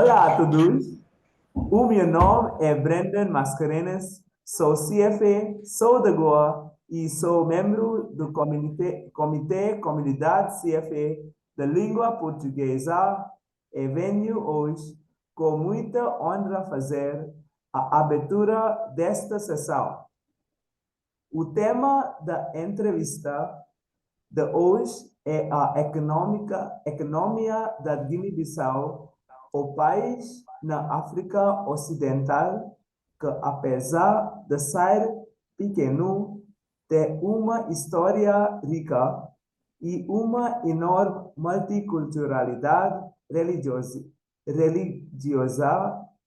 Olá a todos, o meu nome é Brendan Mascarenhas, sou CFA, sou da Goa e sou membro do Comitê Comunidade CFA da Língua Portuguesa e venho hoje com muita honra fazer a abertura desta sessão. O tema da entrevista de hoje é a economia da Guiné-Bissau, o país na África Ocidental que, apesar de ser pequeno, tem uma história rica e uma enorme multiculturalidade religiosa,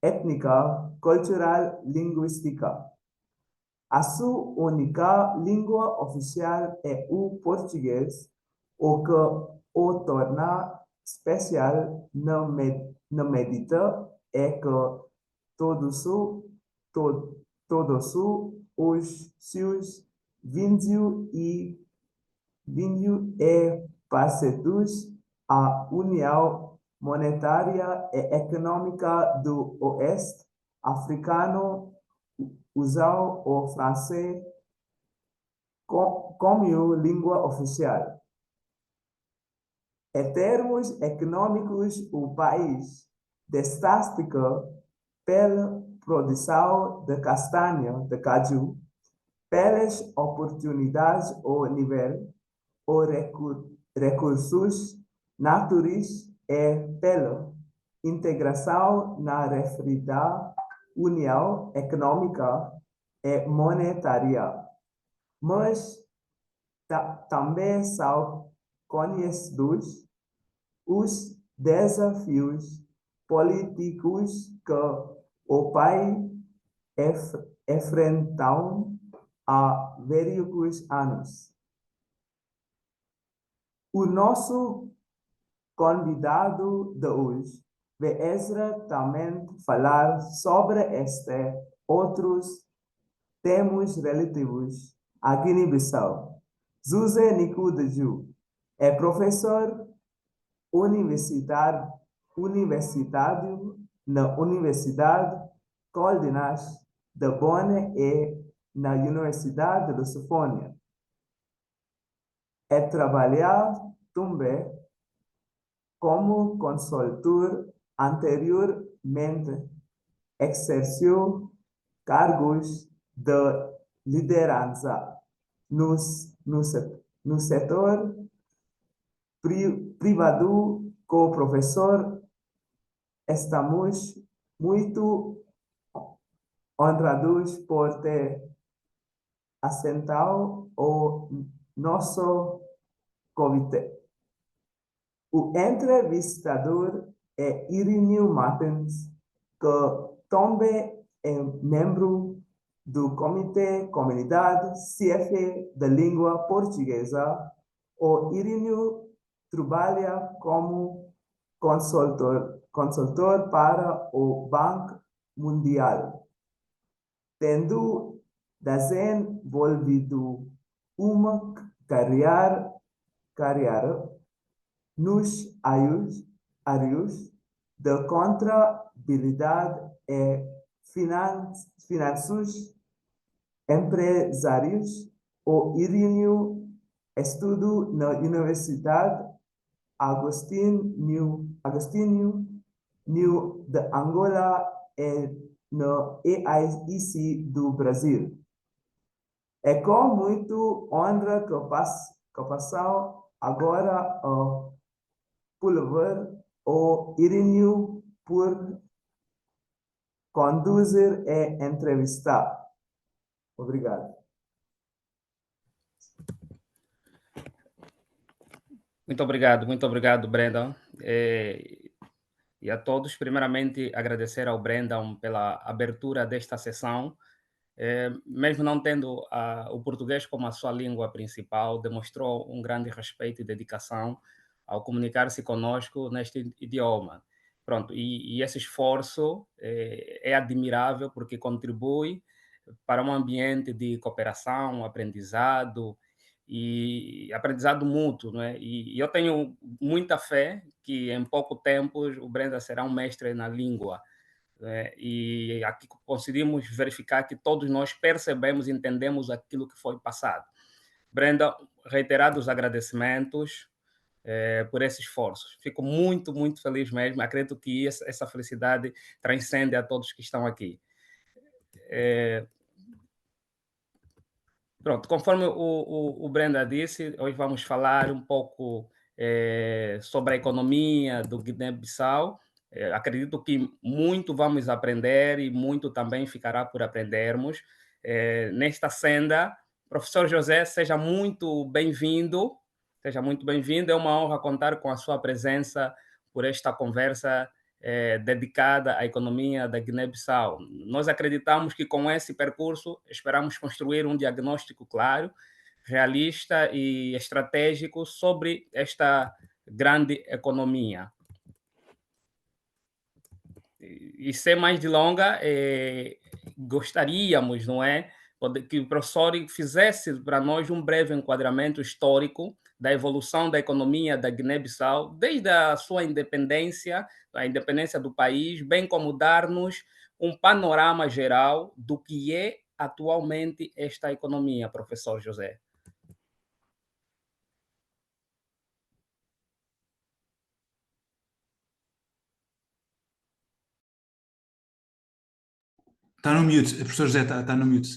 étnica, cultural, linguística. A sua única língua oficial é o português, o que o torna especial na medida é que todos, todos os seus vinhos e parceiros à União Monetária e Econômica do Oeste Africano usam o francês como língua oficial. Em termos econômicos, o país destaca pela produção de castanha de caju, pelas oportunidades ao nível os recursos naturais e pela integração na referida União Econômica e Monetária. Mas também são conhecidos os desafios políticos que o país enfrentam há vários anos. O nosso convidado de hoje vai exatamente falar sobre estes outros temas relativos à Guiné-Bissau. José Nico de Ju é professor universitário na Universidade Coldinas de Bonn e na Universidade de Sofônia. É trabalhar também como consultor, anteriormente exerceu cargos de liderança no setor privado. Com o professor, estamos muito honrados por ter assentado o nosso convite. O entrevistador é Irineu Martins, que também é membro do Comitê Comunidade CFA da Língua Portuguesa. O Irineu trabalha como consultor para o Banco Mundial, tendo desenvolvido uma carreira nos áreas de contabilidade e finanças empresárias. O Irineu estudou na Universidade Agostinho de Angola e no EIC do Brasil. É com muito honra que passamos agora a palavra ao Irineu por conduzir a entrevista. Obrigado. Muito obrigado, Brendan. E a todos, primeiramente, agradecer ao Brendan pela abertura desta sessão. Mesmo não tendo o português como a sua língua principal, demonstrou um grande respeito e dedicação ao comunicar-se conosco neste idioma. Pronto, e esse esforço é admirável porque contribui para um ambiente de cooperação, aprendizado e aprendizado mútuo, não é? E eu tenho muita fé que em pouco tempo o Brenda será um mestre na língua, né? E aqui conseguimos verificar que todos nós percebemos e entendemos aquilo que foi passado. Brenda, reiterados agradecimentos por esse esforço. Fico muito, muito feliz mesmo. Acredito que essa felicidade transcende a todos que estão aqui. Pronto, conforme o Brenda disse, hoje vamos falar um pouco sobre a economia do Guiné-Bissau. Acredito que muito vamos aprender e muito também ficará por aprendermos. Nesta senda, professor José, seja muito bem-vindo. Seja muito bem-vindo. É uma honra contar com a sua presença por esta conversa dedicada à economia da Guiné-Bissau. Nós acreditamos que com esse percurso esperamos construir um diagnóstico claro, realista e estratégico sobre esta grande economia. E sem mais delongas, gostaríamos, não é, que o professor fizesse para nós um breve enquadramento histórico da evolução da economia da Guiné-Bissau, desde a sua independência, a independência do país, bem como dar-nos um panorama geral do que é atualmente esta economia, professor José. Está no mute, o professor José está no mute.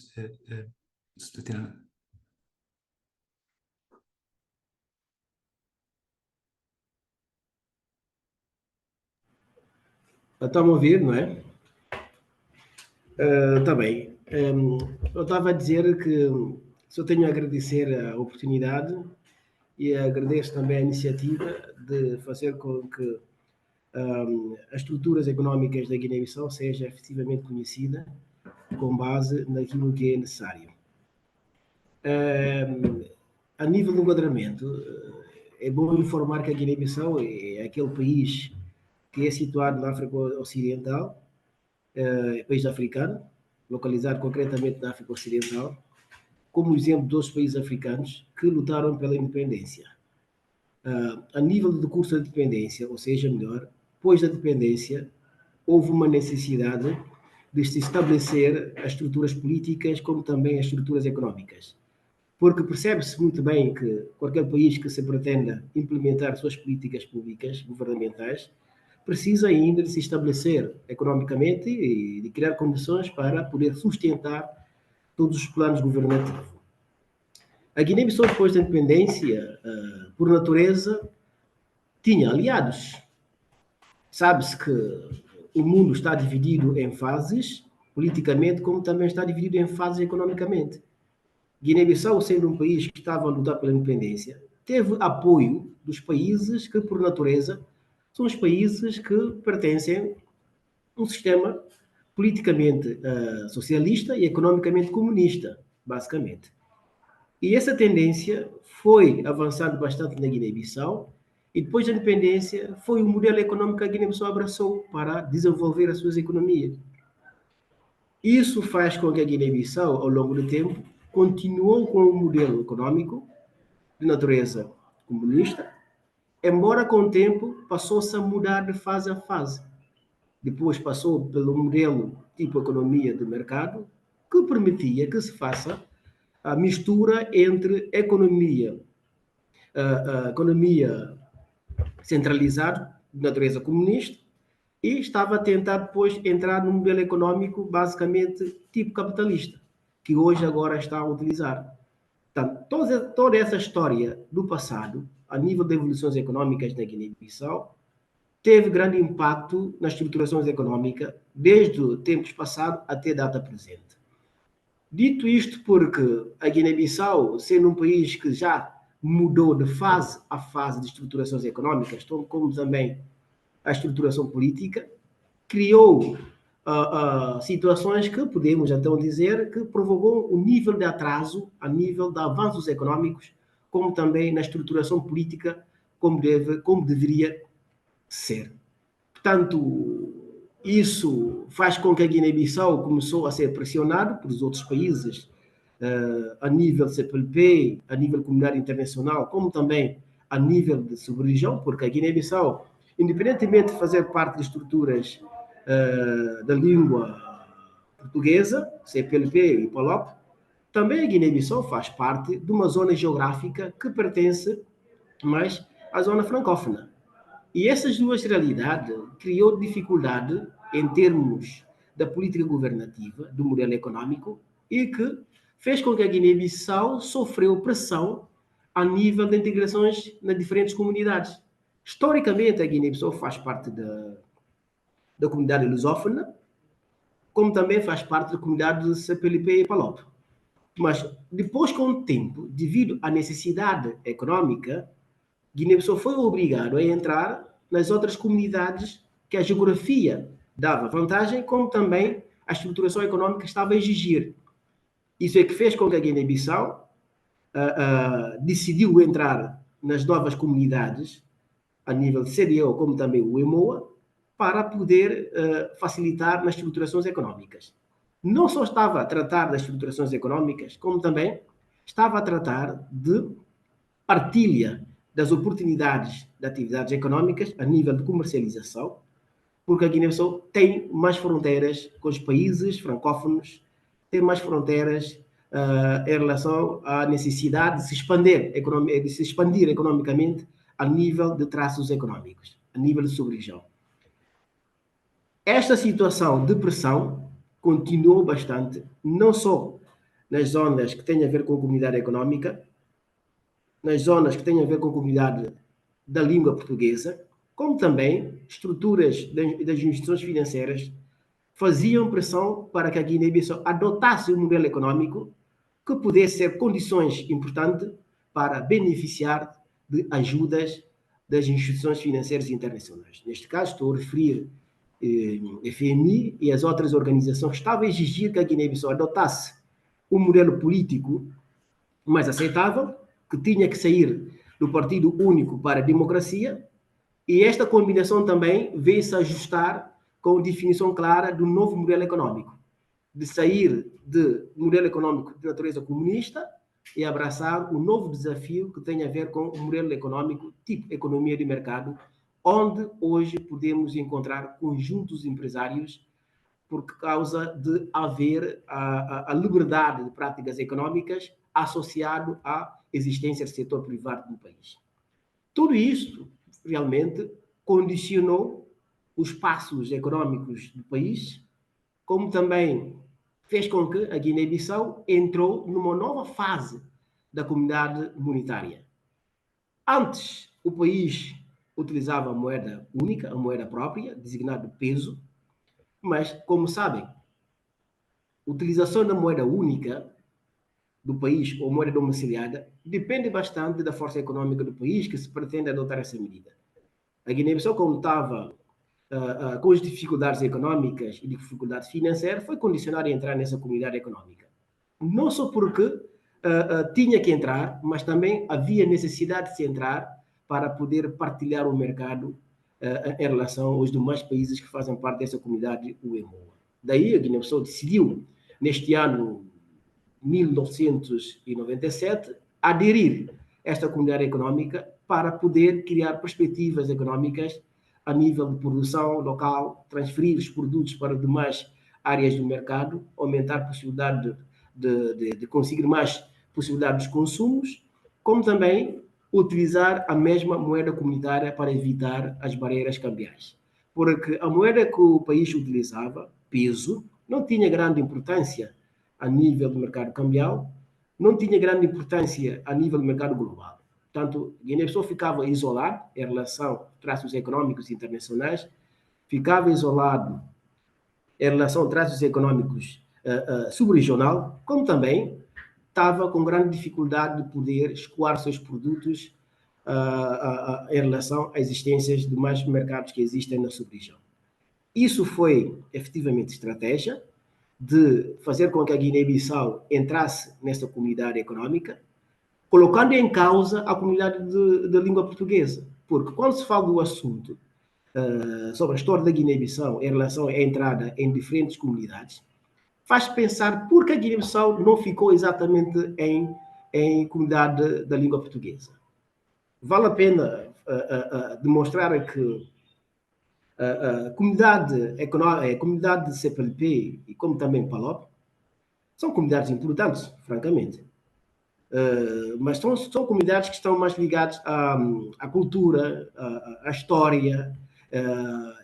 Estão a ouvir, não é? Está bem. Eu estava a dizer que só tenho a agradecer a oportunidade e agradeço também a iniciativa de fazer com que as estruturas económicas da Guiné-Bissau seja efetivamente conhecida com base naquilo que é necessário. A nível de enquadramento, é bom informar que a Guiné-Bissau é aquele país que é situado na África Ocidental, país africano, localizado concretamente na África Ocidental, como exemplo dos países africanos que lutaram pela independência. A nível do curso da independência, ou seja, melhor, depois da independência, houve uma necessidade de se estabelecer as estruturas políticas como também as estruturas económicas. Porque percebe-se muito bem que qualquer país que se pretenda implementar suas políticas públicas, governamentais, precisa ainda de se estabelecer economicamente e de criar condições para poder sustentar todos os planos governativos. A Guiné-Bissau, depois da independência, por natureza, tinha aliados. Sabe-se que o mundo está dividido em fases, politicamente, como também está dividido em fases economicamente. Guiné-Bissau, sendo um país que estava a lutar pela independência, teve apoio dos países que, por natureza, são os países que pertencem a um sistema politicamente socialista e economicamente comunista, basicamente. E essa tendência foi avançando bastante na Guiné-Bissau, e depois da independência foi o modelo econômico que a Guiné-Bissau abraçou para desenvolver as suas economias. Isso faz com que a Guiné-Bissau, ao longo do tempo, continuou com um modelo econômico de natureza comunista, embora com o tempo passou-se a mudar de fase a fase. Depois passou pelo modelo tipo economia de mercado, que permitia que se faça a mistura entre economia centralizada, de natureza comunista, e estava a tentar depois entrar num modelo econômico basicamente tipo capitalista, que hoje agora está a utilizar. Portanto, toda essa história do passado, a nível de evoluções econômicas na Guiné-Bissau, teve grande impacto nas estruturações econômicas, desde tempos passados até a data presente. Dito isto, porque a Guiné-Bissau, sendo um país que já mudou de fase a fase de estruturações econômicas, como também a estruturação política, criou situações que podemos então dizer que provocou um nível de atraso a nível de avanços econômicos, como também na estruturação política, como deveria ser. Portanto, isso faz com que a Guiné-Bissau começou a ser pressionado pelos outros países a nível CPLP, a nível comunitário internacional, como também a nível de sub-região, porque a Guiné-Bissau, independentemente de fazer parte de estruturas da língua portuguesa, CPLP e PALOP, também a Guiné-Bissau faz parte de uma zona geográfica que pertence mais à zona francófona. E essas duas realidades criou dificuldade em termos da política governativa, do modelo econômico, e que fez com que a Guiné-Bissau sofreu pressão a nível de integrações nas diferentes comunidades. Historicamente, a Guiné-Bissau faz parte da comunidade lusófona, como também faz parte da comunidade de CPLP e PALOP. Mas depois, com o tempo, devido à necessidade econômica, Guiné-Bissau foi obrigado a entrar nas outras comunidades que a geografia dava vantagem, como também a estruturação econômica estava a exigir. Isso é que fez com que a Guiné-Bissau decidiu entrar nas novas comunidades, a nível de CDO, como também o EMOA, para poder facilitar nas estruturações econômicas. Não só estava a tratar das estruturações econômicas, como também estava a tratar de partilha das oportunidades de atividades econômicas a nível de comercialização, porque a Guiné-Bissau tem mais fronteiras com os países francófonos, tem mais fronteiras em relação à necessidade de se expandir economicamente a nível de traços econômicos, a nível de sub-região. Esta situação de pressão continuou bastante, não só nas zonas que têm a ver com a comunidade econômica, nas zonas que têm a ver com a comunidade da língua portuguesa, como também estruturas das instituições financeiras faziam pressão para que a Guiné-Bissau adotasse um modelo econômico que pudesse ser condições importantes para beneficiar de ajudas das instituições financeiras internacionais. Neste caso, estou a referir FMI e as outras organizações que estavam a exigir que a Guiné-Bissau adotasse um modelo político mais aceitável, que tinha que sair do Partido Único para a Democracia, e esta combinação também veio-se ajustar com a definição clara do novo modelo econômico, de sair de modelo econômico de natureza comunista e abraçar um novo desafio que tem a ver com o modelo econômico tipo economia de mercado, onde hoje podemos encontrar conjuntos empresários por causa de haver a liberdade de práticas econômicas associado à existência do setor privado no país. Tudo isto realmente condicionou os passos econômicos do país, como também fez com que a Guiné-Bissau entrou numa nova fase da comunidade monetária. Antes, o país utilizava a moeda única, a moeda própria, designada peso, mas, como sabem, a utilização da moeda única do país ou moeda domiciliada depende bastante da força econômica do país que se pretende adotar essa medida. A Guiné-Bissau, como estava com as dificuldades econômicas e dificuldades financeiras, foi condicionada a entrar nessa comunidade econômica. Não só porque tinha que entrar, mas também havia necessidade de se entrar para poder partilhar o mercado em relação aos demais países que fazem parte dessa comunidade UEMOA. Daí a Guiné-Bissau decidiu, neste ano 1997, aderir a esta comunidade econômica para poder criar perspectivas econômicas a nível de produção local, transferir os produtos para demais áreas do mercado, aumentar a possibilidade de conseguir mais possibilidade dos consumos, como também utilizar a mesma moeda comunitária para evitar as barreiras cambiais. Porque a moeda que o país utilizava, peso, não tinha grande importância a nível do mercado cambial, não tinha grande importância a nível do mercado global. Portanto, Guiné-Bissau ficava isolado em relação a traços econômicos internacionais, ficava isolado em relação a traços econômicos subregional, como também estava com grande dificuldade de poder escoar seus produtos em relação às existências de mais mercados que existem na subregião. Isso foi efetivamente estratégia de fazer com que a Guiné-Bissau entrasse nessa comunidade econômica, colocando em causa a comunidade de língua portuguesa. Porque quando se fala do assunto sobre a história da Guiné-Bissau em relação à entrada em diferentes comunidades, faz pensar por que a Guiné-Bissau não ficou exatamente em comunidade da língua portuguesa. Vale a pena demonstrar que a comunidade econômica, a comunidade de CPLP e como também PALOP são comunidades importantes, francamente. Mas são comunidades que estão mais ligadas à cultura, à história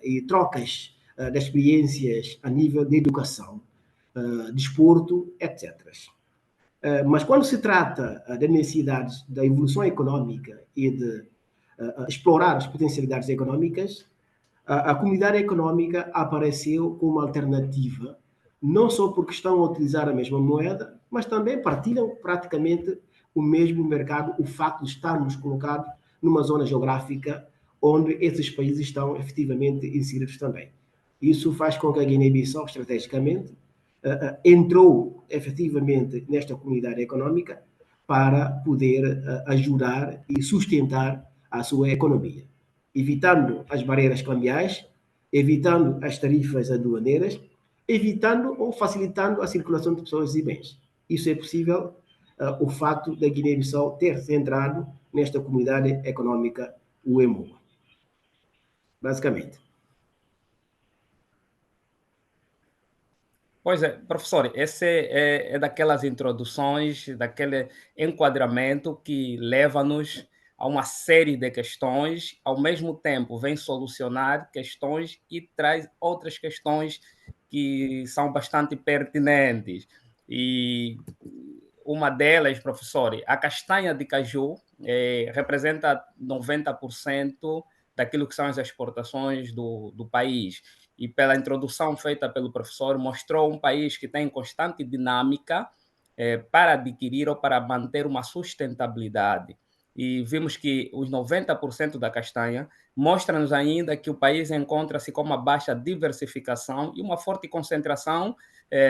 e trocas de experiências a nível de educação, desporto, etc. Mas quando se trata da necessidade da evolução econômica e de explorar as potencialidades econômicas, a comunidade econômica apareceu como alternativa, não só porque estão a utilizar a mesma moeda, mas também partilham praticamente o mesmo mercado, o facto de estarmos colocados numa zona geográfica onde esses países estão efetivamente inseridos também. Isso faz com que a Guiné-Bissau, estrategicamente, entrou efetivamente nesta comunidade econômica para poder ajudar e sustentar a sua economia, evitando as barreiras cambiais, evitando as tarifas aduaneiras, evitando ou facilitando a circulação de pessoas e bens. Isso é possível o fato da Guiné-Bissau ter entrado nesta comunidade econômica, o EMOA. Basicamente. Pois é, professor, esse é daquelas introduções, daquele enquadramento que leva-nos a uma série de questões, ao mesmo tempo vem solucionar questões e traz outras questões que são bastante pertinentes. E uma delas, professor, a castanha de caju representa 90% daquilo que são as exportações do país. E pela introdução feita pelo professor, mostrou um país que tem constante dinâmica para adquirir ou para manter uma sustentabilidade. E vimos que os 90% da castanha mostra-nos ainda que o país encontra-se com uma baixa diversificação e uma forte concentração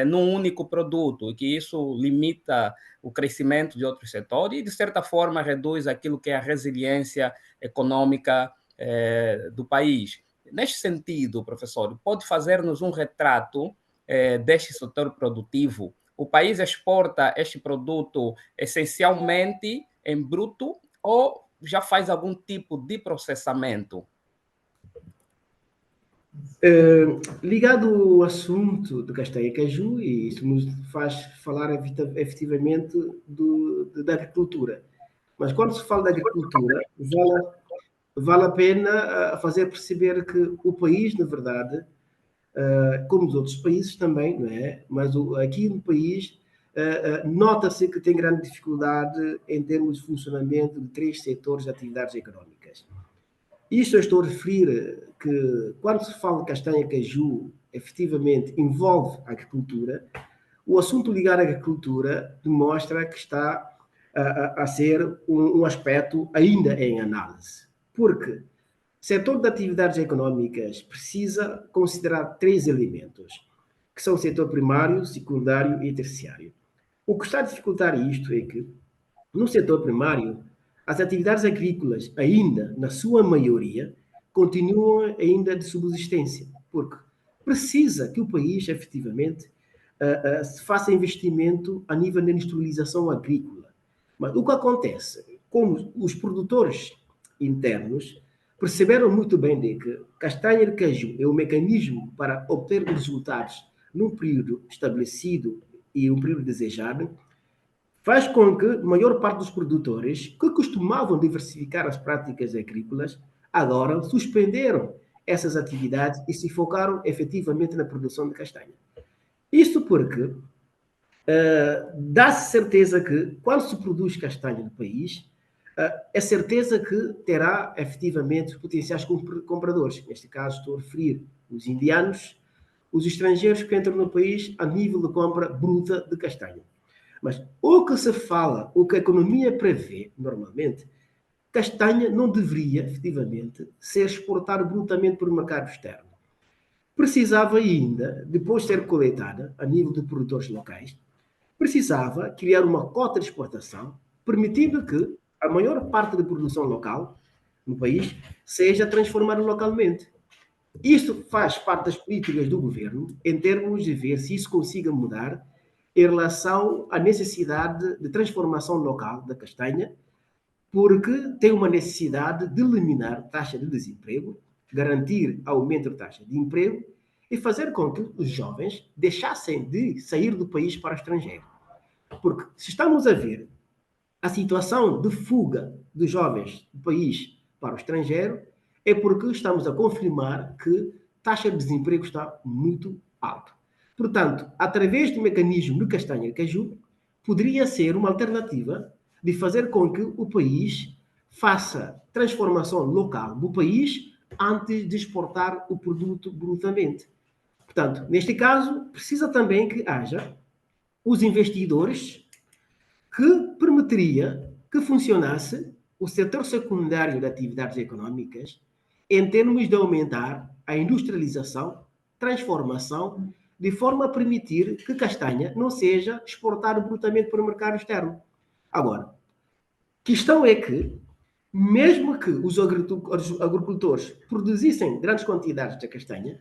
num único produto, e que isso limita o crescimento de outros setores e, de certa forma, reduz aquilo que é a resiliência econômica do país. Neste sentido, professor, pode fazer-nos um retrato deste setor produtivo? O país exporta este produto essencialmente em bruto ou já faz algum tipo de processamento? Ligado ao assunto do castanha e caju, e isso nos faz falar efetivamente da agricultura. Mas quando se fala da agricultura, vale a pena fazer perceber que o país, na verdade, como os outros países também, não é? Mas aqui no país nota-se que tem grande dificuldade em termos de funcionamento de 3 setores de atividades económicas. Isto eu estou a referir que quando se fala de castanha-caju, efetivamente envolve a agricultura. O assunto ligado à agricultura demonstra que está a ser um aspecto ainda em análise. Porque o setor de atividades económicas precisa considerar 3 elementos, que são o setor primário, secundário e terciário. O que está a dificultar isto é que, no setor primário, as atividades agrícolas, ainda, na sua maioria, continuam ainda de subsistência, porque precisa que o país, efetivamente, se faça investimento a nível da industrialização agrícola. Mas o que acontece? Como os produtores internos perceberam muito bem de que castanha de caju é o mecanismo para obter resultados num período estabelecido e um período desejado, faz com que a maior parte dos produtores que costumavam diversificar as práticas agrícolas agora suspenderam essas atividades e se focaram efetivamente na produção de castanha. Isto porque dá-se certeza que quando se produz castanha no país, é certeza que terá efetivamente os potenciais compradores. Neste caso estou a referir os indianos, os estrangeiros que entram no país a nível de compra bruta de castanha. Mas o que se fala, o que a economia prevê, normalmente, castanha não deveria, efetivamente, ser exportada brutamente para o mercado externo. Precisava ainda, depois de ser coletada, a nível de produtores locais, precisava criar uma cota de exportação, permitindo que a maior parte da produção local no país seja transformada localmente. Isto faz parte das políticas do governo, em termos de ver se isso consiga mudar em relação à necessidade de transformação local da castanha, porque tem uma necessidade de eliminar taxa de desemprego, garantir aumento da taxa de emprego e fazer com que os jovens deixassem de sair do país para o estrangeiro. Porque se estamos a ver a situação de fuga dos jovens do país para o estrangeiro, é porque estamos a confirmar que a taxa de desemprego está muito alta. Portanto, através do mecanismo de castanha-caju, poderia ser uma alternativa de fazer com que o país faça transformação local do país antes de exportar o produto brutamente. Portanto, neste caso, precisa também que haja os investidores que permitiria que funcionasse o setor secundário de atividades econômicas em termos de aumentar a industrialização, transformação, de forma a permitir que castanha não seja exportada brutamente para o mercado externo. Agora, a questão é que, mesmo que os agricultores produzissem grandes quantidades de castanha,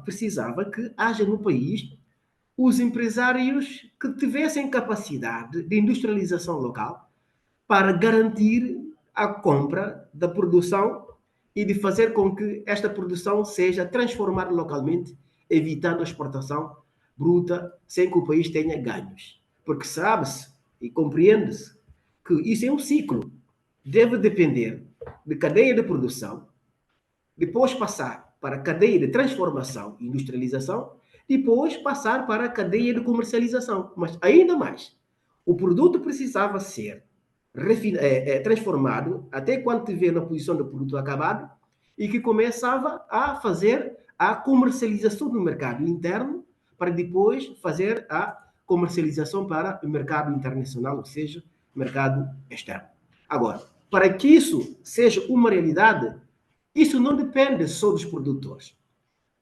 precisava que haja no país os empresários que tivessem capacidade de industrialização local para garantir a compra da produção e de fazer com que esta produção seja transformada localmente, evitando a exportação bruta, sem que o país tenha ganhos. Porque sabe-se e compreende-se que isso é um ciclo. Deve depender de cadeia de produção, depois passar para a cadeia de transformação e industrialização, depois passar para a cadeia de comercialização. Mas ainda mais, o produto precisava ser transformado até quando estiver na posição do produto acabado e que começava a fazer a comercialização no mercado interno para depois fazer a comercialização para o mercado internacional, ou seja, mercado externo. Agora, para que isso seja uma realidade, isso não depende só dos produtores.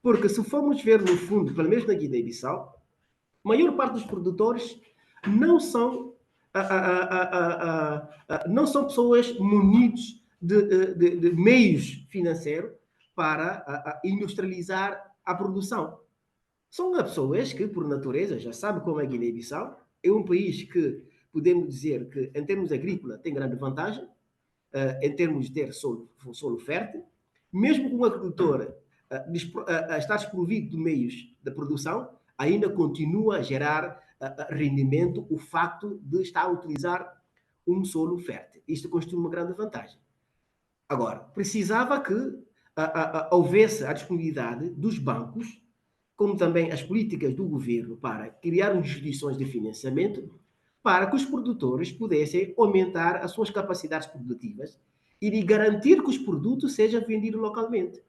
Porque se formos ver no fundo, pelo menos na Guiné-Bissau, a maior parte dos produtores não são pessoas munidas de meios financeiros para industrializar a produção. São pessoas que, por natureza, já sabem como é a Guiné-Bissau, é um país que podemos dizer que, em termos agrícolas, tem grande vantagem, em termos de ter solo fértil, mesmo com o agricultor está desprovido de meios de produção, ainda continua a gerar rendimento o facto de estar a utilizar um solo fértil. Isto constitui uma grande vantagem. Agora, precisava que houvesse a disponibilidade dos bancos, como também as políticas do governo para criar instituições de financiamento, para que os produtores pudessem aumentar as suas capacidades produtivas e de garantir que os produtos sejam vendidos localmente.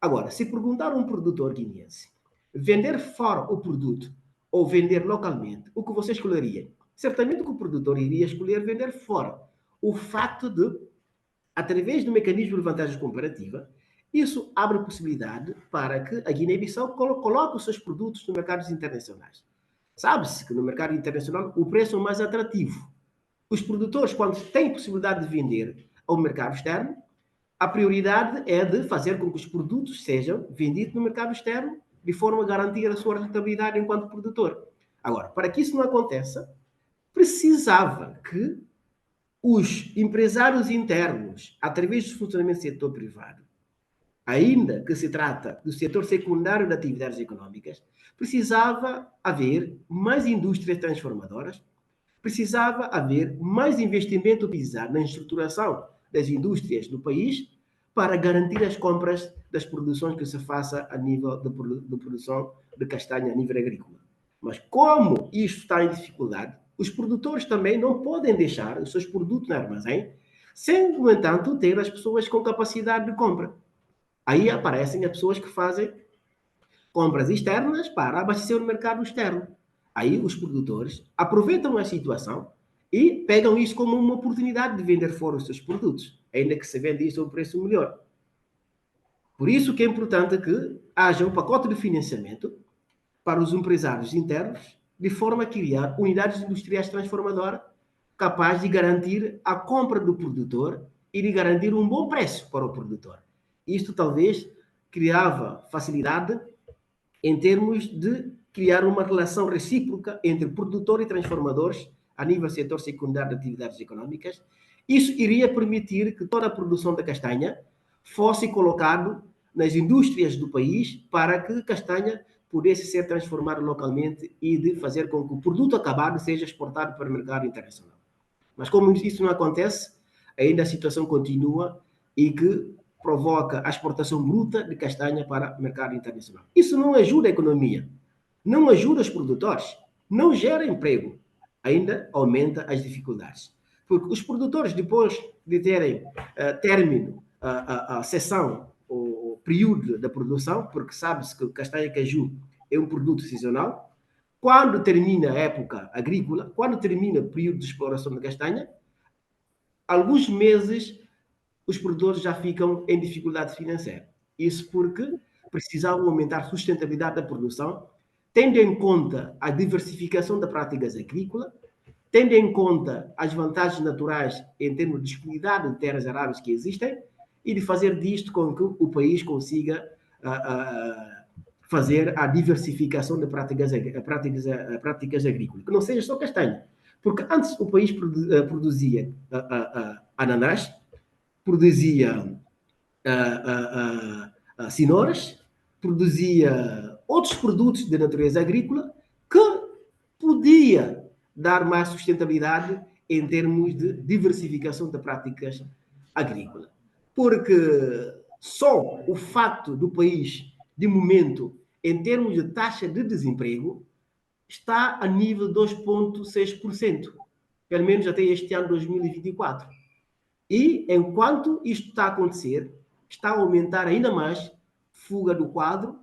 Agora, se perguntar a um produtor guineense vender fora o produto ou vender localmente, o que você escolheria? Certamente que o produtor iria escolher vender fora. O facto de, através do mecanismo de vantagem comparativa, isso abre possibilidade para que a Guiné-Bissau coloque os seus produtos nos mercados internacionais. Sabe-se que no mercado internacional o preço é mais atrativo. Os produtores, quando têm possibilidade de vender ao mercado externo, a prioridade é de fazer com que os produtos sejam vendidos no mercado externo de forma a garantir a sua rentabilidade enquanto produtor. Agora, para que isso não aconteça, precisava que os empresários internos, através do funcionamento do setor privado, ainda que se trata do setor secundário de atividades econômicas, precisava haver mais indústrias transformadoras, precisava haver mais investimento utilizado na estruturação das indústrias do país para garantir as compras das produções que se faça a nível de produção de castanha a nível agrícola. Mas como isto está em dificuldade, os produtores também não podem deixar os seus produtos no armazém sem, no entanto, ter as pessoas com capacidade de compra. Aí aparecem as pessoas que fazem compras externas para abastecer o mercado externo. Aí os produtores aproveitam a situação e pegam isso como uma oportunidade de vender fora os seus produtos, ainda que se venda isso a um preço melhor. Por isso que é importante que haja um pacote de financiamento para os empresários internos, de forma a criar unidades industriais transformadoras capazes de garantir a compra do produtor e de garantir um bom preço para o produtor. Isto talvez criava facilidade em termos de criar uma relação recíproca entre produtor e transformadores a nível do setor secundário de atividades econômicas. Isso iria permitir que toda a produção da castanha fosse colocado nas indústrias do país para que a castanha pudesse ser transformada localmente e de fazer com que o produto acabado seja exportado para o mercado internacional. Mas como isso não acontece, ainda a situação continua e que provoca a exportação bruta de castanha para o mercado internacional. Isso não ajuda a economia, não ajuda os produtores, não gera emprego, ainda aumenta as dificuldades. Porque os produtores, depois de terem término a sessão, o período da produção, porque sabe-se que castanha caju é um produto sazonal, quando termina a época agrícola, quando termina o período de exploração da castanha, alguns meses os produtores já ficam em dificuldade financeira. Isso porque precisavam aumentar a sustentabilidade da produção, tendo em conta a diversificação das práticas agrícolas, tendo em conta as vantagens naturais em termos de disponibilidade de terras aráveis que existem e de fazer disto com que o país consiga fazer a diversificação de práticas agrícolas, que não seja só castanha. Porque antes o país produzia ananás, produzia cenouras, produzia outros produtos de natureza agrícola que podia dar mais sustentabilidade em termos de diversificação de práticas agrícolas. Porque só o facto do país, de momento, em termos de taxa de desemprego, está a nível de 2,6%, pelo menos até este ano 2024. E, enquanto isto está a acontecer, está a aumentar ainda mais fuga do quadro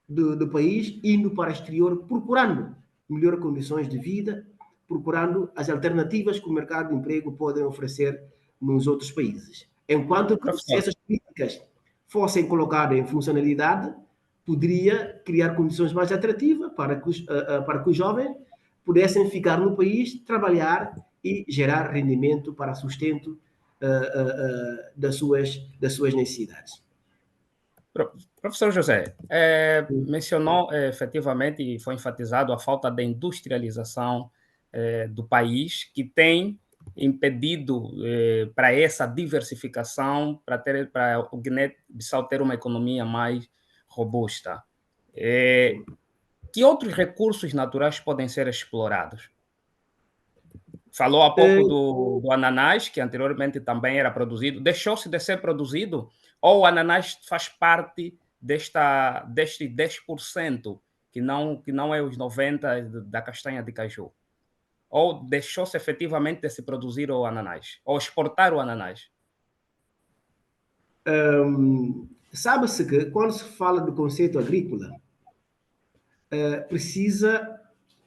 do país, indo para o exterior, procurando melhores condições de vida, procurando as alternativas que o mercado de emprego pode oferecer nos outros países. Enquanto que, se essas políticas fossem colocadas em funcionalidade, poderia criar condições mais atrativas para que os jovens pudessem ficar no país, trabalhar e gerar rendimento para sustento das suas necessidades. Professor José, mencionou efetivamente e foi enfatizado a falta de industrialização do país, que tem impedido para essa diversificação, para o Guiné-Bissau ter uma economia mais robusta. Que outros recursos naturais podem ser explorados? Falou há pouco do ananás, que anteriormente também era produzido. Deixou-se de ser produzido? Ou o ananás faz parte deste 10% que não é os 90% da castanha de caju? Ou deixou-se efetivamente de se produzir o ananás? Ou exportar o ananás? Sabe-se que, quando se fala do conceito agrícola, precisa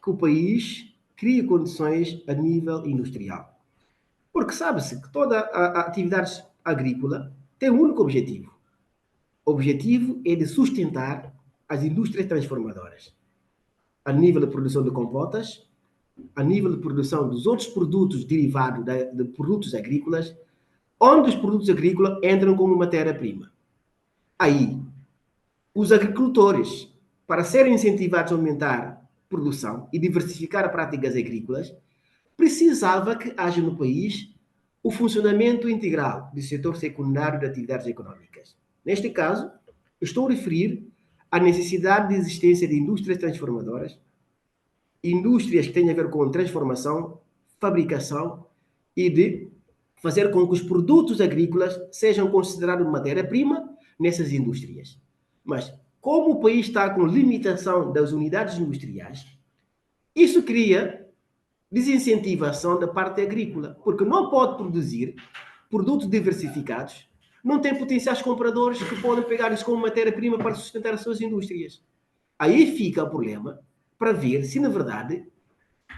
que o país crie condições a nível industrial. Porque sabe-se que toda a atividade agrícola tem um único objetivo. O objetivo é de sustentar as indústrias transformadoras, a nível de produção de compotas, a nível de produção dos outros produtos derivados de produtos agrícolas, onde os produtos agrícolas entram como matéria-prima. Aí, os agricultores, para serem incentivados a aumentar produção e diversificar as práticas agrícolas, precisava que haja no país o funcionamento integral do setor secundário de atividades econômicas. Neste caso, estou a referir à necessidade de existência de indústrias transformadoras, indústrias que têm a ver com transformação, fabricação e de fazer com que os produtos agrícolas sejam considerados matéria-prima nessas indústrias. Mas, como o país está com limitação das unidades industriais, isso cria desincentivação da parte agrícola, porque não pode produzir produtos diversificados, não tem potenciais compradores que podem pegar isso como matéria-prima para sustentar as suas indústrias. Aí fica o problema para ver se, na verdade,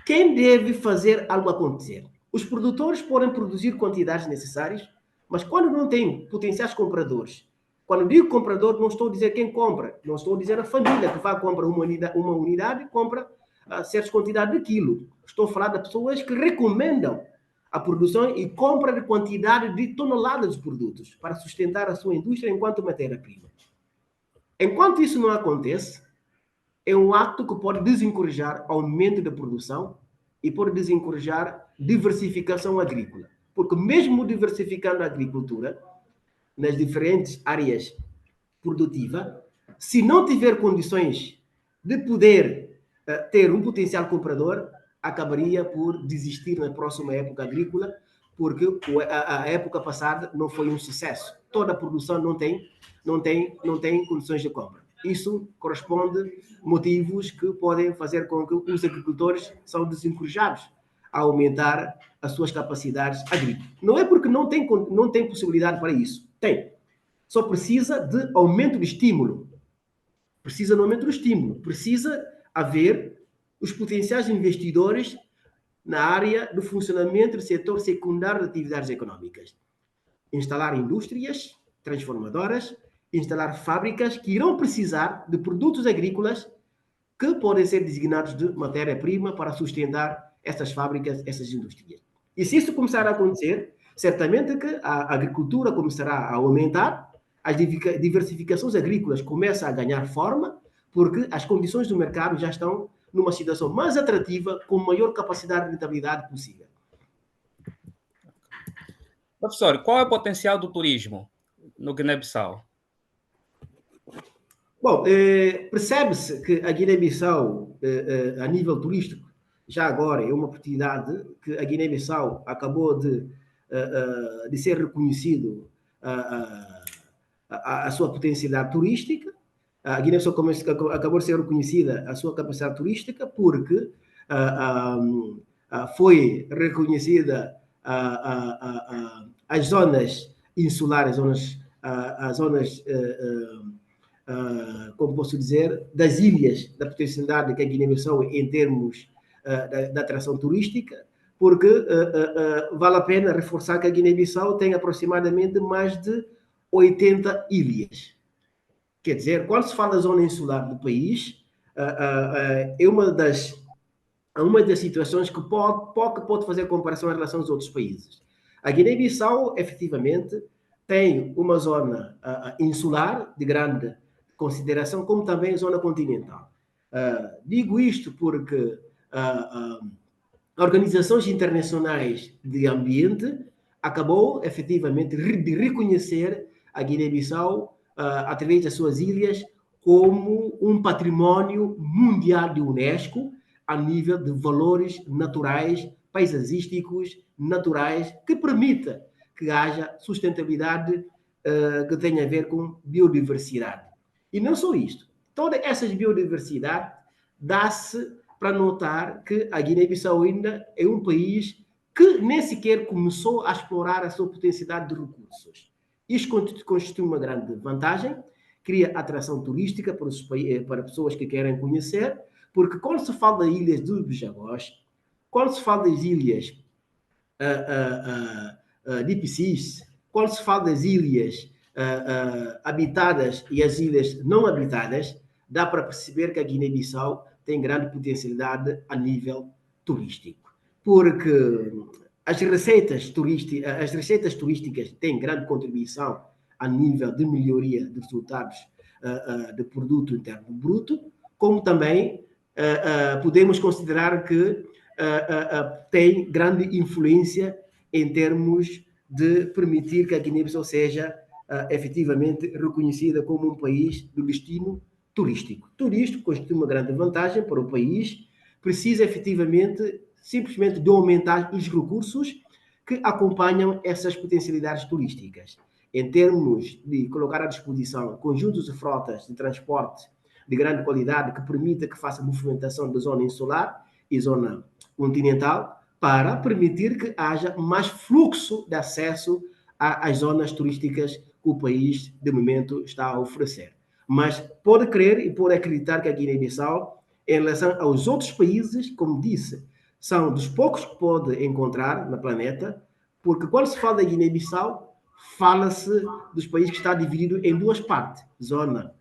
quem deve fazer algo acontecer. Os produtores podem produzir quantidades necessárias, mas quando não tem potenciais compradores, quando digo comprador, não estou a dizer quem compra, não estou a dizer a família que vai comprar uma unidade e compra certas quantidades de quilo. Estou a falar de pessoas que recomendam a produção e compra de quantidade de toneladas de produtos para sustentar a sua indústria enquanto matéria-prima. Enquanto isso não acontece, é um ato que pode desencorajar aumento da produção e pode desencorajar diversificação agrícola. Porque mesmo diversificando a agricultura nas diferentes áreas produtivas, se não tiver condições de poder ter um potencial comprador, acabaria por desistir na próxima época agrícola, porque a época passada não foi um sucesso. Toda a produção não tem condições de compra. Isso corresponde a motivos que podem fazer com que os agricultores são desencorajados a aumentar as suas capacidades agrícolas. Não é porque não tem possibilidade para isso. Tem. Só precisa de aumento de estímulo. Precisa haver os potenciais investidores na área do funcionamento do setor secundário de atividades econômicas. Instalar indústrias transformadoras, instalar fábricas que irão precisar de produtos agrícolas que podem ser designados de matéria-prima para sustentar essas fábricas, essas indústrias. E se isso começar a acontecer, certamente que a agricultura começará a aumentar, as diversificações agrícolas começam a ganhar forma, porque as condições do mercado já estão numa situação mais atrativa, com maior capacidade de rentabilidade possível. Professor, qual é o potencial do turismo no Guiné-Bissau? Bom, percebe-se que a Guiné-Bissau, a nível turístico, já agora é uma oportunidade que a Guiné-Bissau acabou de ser reconhecido a sua potencialidade turística. A Guiné-Bissau acabou de ser reconhecida a sua capacidade turística porque foi reconhecida as zonas insulares, as zonas como posso dizer, das ilhas, da potencialidade que a Guiné-Bissau em termos da atração turística, porque vale a pena reforçar que a Guiné-Bissau tem aproximadamente mais de 80 ilhas. Quer dizer, quando se fala da zona insular do país, é uma das situações que pode fazer comparação em relação aos outros países. A Guiné-Bissau, efetivamente, tem uma zona insular de grande consideração, como também zona continental. Digo isto porque organizações internacionais de ambiente acabou efetivamente de reconhecer a Guiné-Bissau através das suas ilhas como um património mundial de Unesco a nível de valores naturais, paisagísticos, naturais, que permita que haja sustentabilidade que tenha a ver com biodiversidade. E não só isto, toda essa biodiversidade dá-se para notar que a Guiné-Bissau ainda é um país que nem sequer começou a explorar a sua potencialidade de recursos. Isto constitui uma grande vantagem, cria atração turística para pessoas que querem conhecer, porque quando se fala das ilhas do Bijagós, quando se fala das ilhas de Piscis, quando se fala das ilhas habitadas e as ilhas não habitadas, dá para perceber que a Guiné-Bissau tem grande potencialidade a nível turístico. Porque as receitas turísticas têm grande contribuição a nível de melhoria de resultados de produto interno bruto, como também podemos considerar que tem grande influência em termos de permitir que a Guiné-Bissau seja efetivamente reconhecida como um país do destino turístico. Turístico constitui uma grande vantagem para o país, precisa efetivamente simplesmente de aumentar os recursos que acompanham essas potencialidades turísticas. Em termos de colocar à disposição conjuntos de frotas de transporte de grande qualidade que permita que faça movimentação da zona insular e zona continental para permitir que haja mais fluxo de acesso às zonas turísticas que o país, de momento, está a oferecer. Mas pode crer e pode acreditar que a Guiné-Bissau, em relação aos outros países, como disse, são dos poucos que pode encontrar no planeta, porque quando se fala da Guiné-Bissau, fala-se dos países que está dividido em duas partes, zona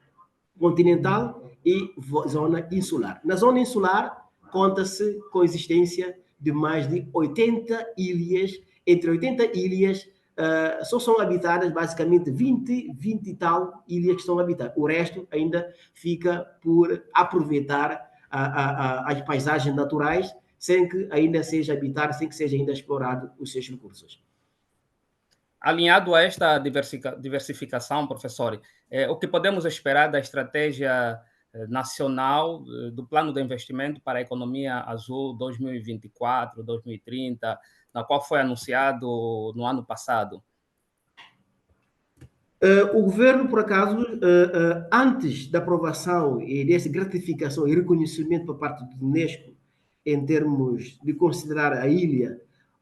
continental e zona insular. Na zona insular, conta-se com a existência de mais de 80 ilhas, entre 80 ilhas só são habitadas basicamente 20 e tal ilhas que são habitadas. O resto ainda fica por aproveitar as paisagens naturais sem que ainda seja habitado, sem que seja ainda explorado os seus recursos. Alinhado a esta diversificação, professor, o que podemos esperar da estratégia nacional do Plano de Investimento para a Economia Azul 2024-2030, na qual foi anunciado no ano passado? O governo, por acaso, antes da aprovação e dessa gratificação e reconhecimento por parte do Unesco, em termos de considerar a ilha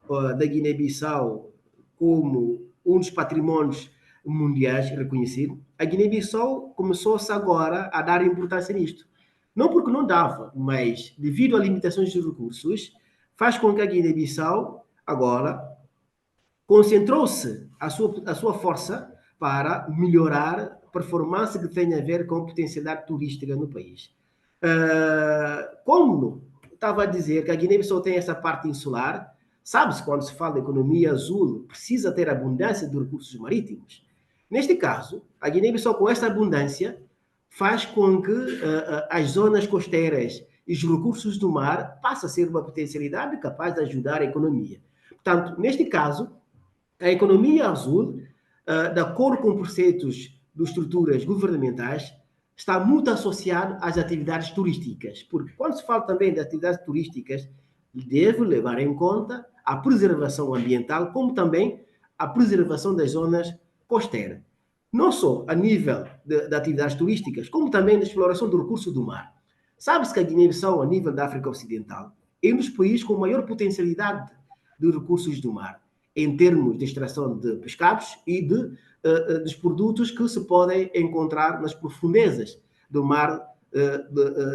da Guiné-Bissau como um dos patrimónios mundiais reconhecido, a Guiné-Bissau começou-se agora a dar importância nisto. Não porque não dava, mas devido a limitações de recursos, faz com que a Guiné-Bissau agora concentrou-se a sua força para melhorar a performance que tem a ver com a potencialidade turística no país. Como estava a dizer que a Guiné-Bissau tem essa parte insular, sabe-se quando se fala de economia azul, precisa ter abundância de recursos marítimos. Neste caso, a Guiné-Bissau com essa abundância faz com que as zonas costeiras e os recursos do mar passem a ser uma potencialidade capaz de ajudar a economia. Portanto, neste caso, a economia azul, de acordo com preceitos de estruturas governamentais, está muito associado às atividades turísticas, porque quando se fala também de atividades turísticas, deve levar em conta a preservação ambiental, como também a preservação das zonas costeiras. Não só a nível de atividades turísticas, como também da exploração do recurso do mar. Sabe-se que a Guiné-Bissau, a nível da África Ocidental, é um dos países com maior potencialidade de recursos do mar, em termos de extração de pescados e dos produtos que se podem encontrar nas profundezas do mar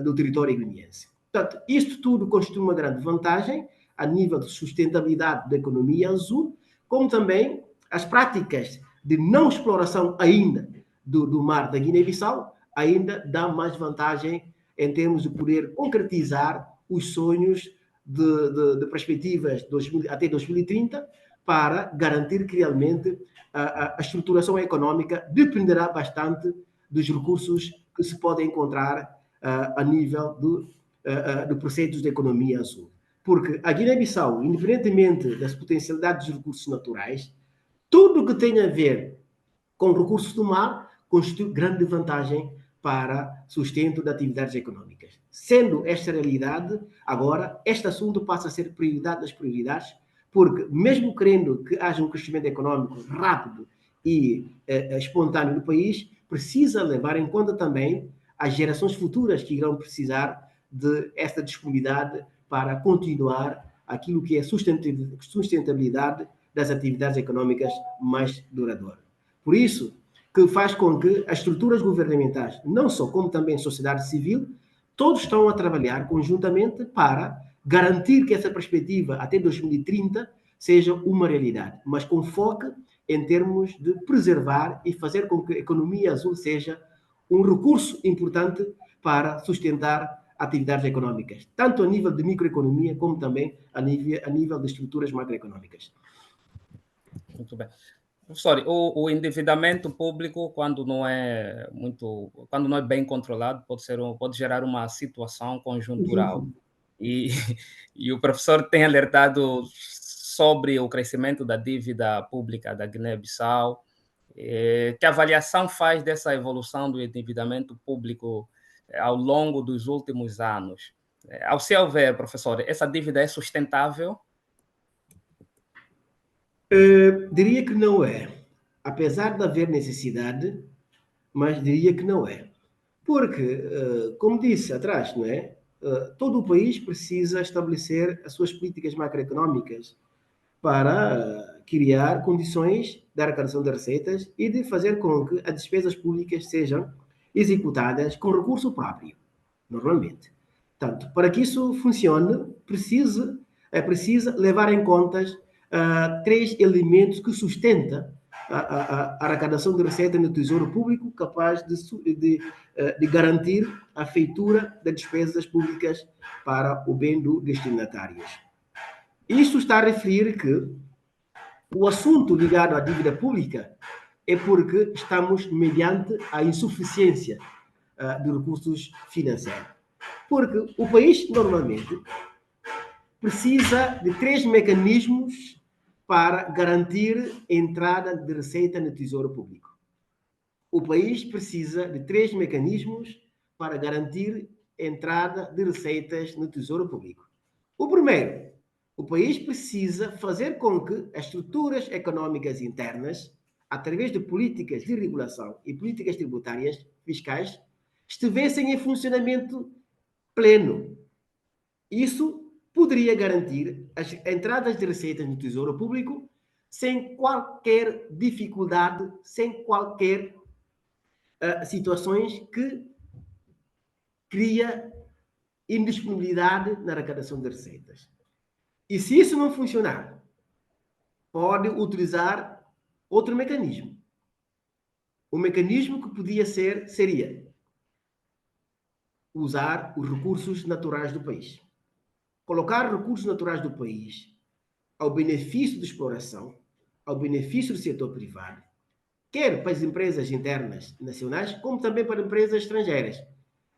do território guineense. Portanto, isto tudo constitui uma grande vantagem a nível de sustentabilidade da economia azul, como também as práticas de não exploração ainda do mar da Guiné-Bissau ainda dá mais vantagem em termos de poder concretizar os sonhos de perspectivas até 2030, para garantir que realmente a estruturação econômica dependerá bastante dos recursos que se podem encontrar a nível de preceitos de economia azul. Porque a Guiné-Bissau, independentemente das potencialidades dos recursos naturais, tudo o que tem a ver com recursos do mar constitui grande vantagem para sustento de atividades econômicas. Sendo esta realidade, agora, este assunto passa a ser prioridade das prioridades, porque mesmo querendo que haja um crescimento econômico rápido e espontâneo no país, precisa levar em conta também as gerações futuras que irão precisar de esta disponibilidade para continuar aquilo que é sustentabilidade das atividades econômicas mais duradouras. Por isso, que faz com que as estruturas governamentais, não só como também a sociedade civil, todos estão a trabalhar conjuntamente para garantir que essa perspectiva até 2030 seja uma realidade, mas com foco em termos de preservar e fazer com que a economia azul seja um recurso importante para sustentar atividades econômicas, tanto a nível de microeconomia como também a nível de estruturas macroeconômicas. Muito bem. Professor, o endividamento público, quando não é bem controlado, pode gerar uma situação conjuntural. E o professor tem alertado sobre o crescimento da dívida pública da Guiné-Bissau. Que avaliação faz dessa evolução do endividamento público ao longo dos últimos anos? Ao seu ver, professor, essa dívida é sustentável? Diria que não é. Apesar de haver necessidade, mas diria que não é. Porque, como disse atrás, não é? Todo o país precisa estabelecer as suas políticas macroeconómicas para criar condições de arrecadação de receitas e de fazer com que as despesas públicas sejam executadas com recurso próprio, normalmente. Portanto, para que isso funcione, é preciso levar em conta 3 elementos que sustentam a arrecadação de receita no Tesouro Público, capaz de garantir a feitura das despesas públicas para o bem dos destinatários. Isto está a referir que O assunto ligado à dívida pública é porque estamos mediante a insuficiência de recursos financeiros. Porque o país, normalmente, precisa de 3 mecanismos para garantir a entrada de receita no Tesouro Público. O país precisa de 3 mecanismos para garantir a entrada de receitas no Tesouro Público. O primeiro, o país precisa fazer com que as estruturas econômicas internas, através de políticas de regulação e políticas tributárias fiscais, estivessem em funcionamento pleno. Isso poderia garantir as entradas de receitas no Tesouro Público sem qualquer dificuldade, sem qualquer situações que cria indisponibilidade na arrecadação de receitas. E se isso não funcionar, pode utilizar outro mecanismo. O mecanismo que podia seria usar os recursos naturais do país. Colocar recursos naturais do país ao benefício de exploração, ao benefício do setor privado, quer para as empresas internas nacionais, como também para empresas estrangeiras.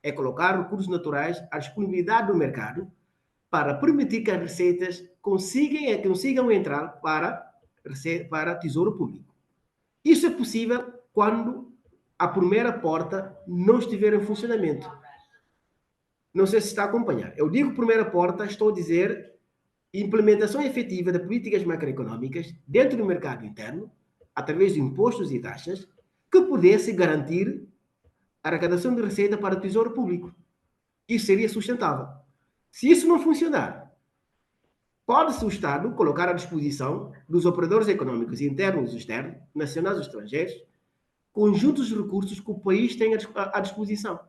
É colocar recursos naturais à disponibilidade do mercado para permitir que as receitas consigam entrar para Tesouro Público. Isso é possível quando a primeira porta não estiver em funcionamento. Não sei se está a acompanhar. Eu digo primeira porta, estou a dizer implementação efetiva de políticas macroeconômicas dentro do mercado interno, através de impostos e taxas, que pudesse garantir a arrecadação de receita para o Tesouro Público. Isso seria sustentável. Se isso não funcionar, pode-se o Estado colocar à disposição dos operadores econômicos internos e externos, nacionais ou estrangeiros, conjuntos de recursos que o país tem à disposição.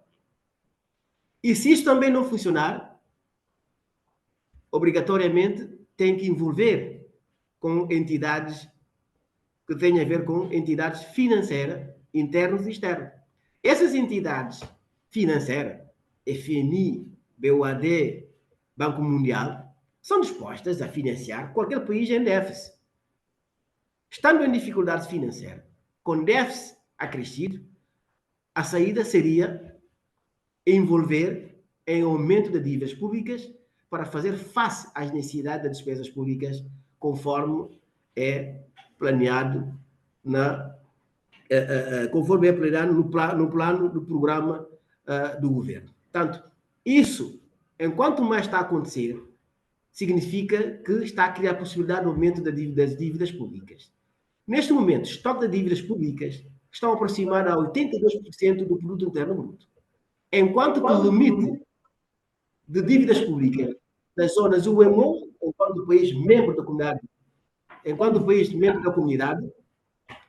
E se isso também não funcionar, obrigatoriamente tem que envolver com entidades que tenham a ver com entidades financeiras, internas e externas. Essas entidades financeiras, FMI, BOAD, Banco Mundial, são dispostas a financiar qualquer país em déficit. Estando em dificuldade financeira, com déficit acrescido, a saída seria envolver em aumento de dívidas públicas para fazer face às necessidades das despesas públicas, conforme é planeado no plano do programa do governo. Portanto, isso, enquanto mais está a acontecer, significa que está a criar a possibilidade de aumento das dívidas públicas. Neste momento, o estoque de dívidas públicas está aproximado a 82% do produto interno bruto. Enquanto que o limite de dívidas públicas das zonas UEMO, enquanto país membro da comunidade,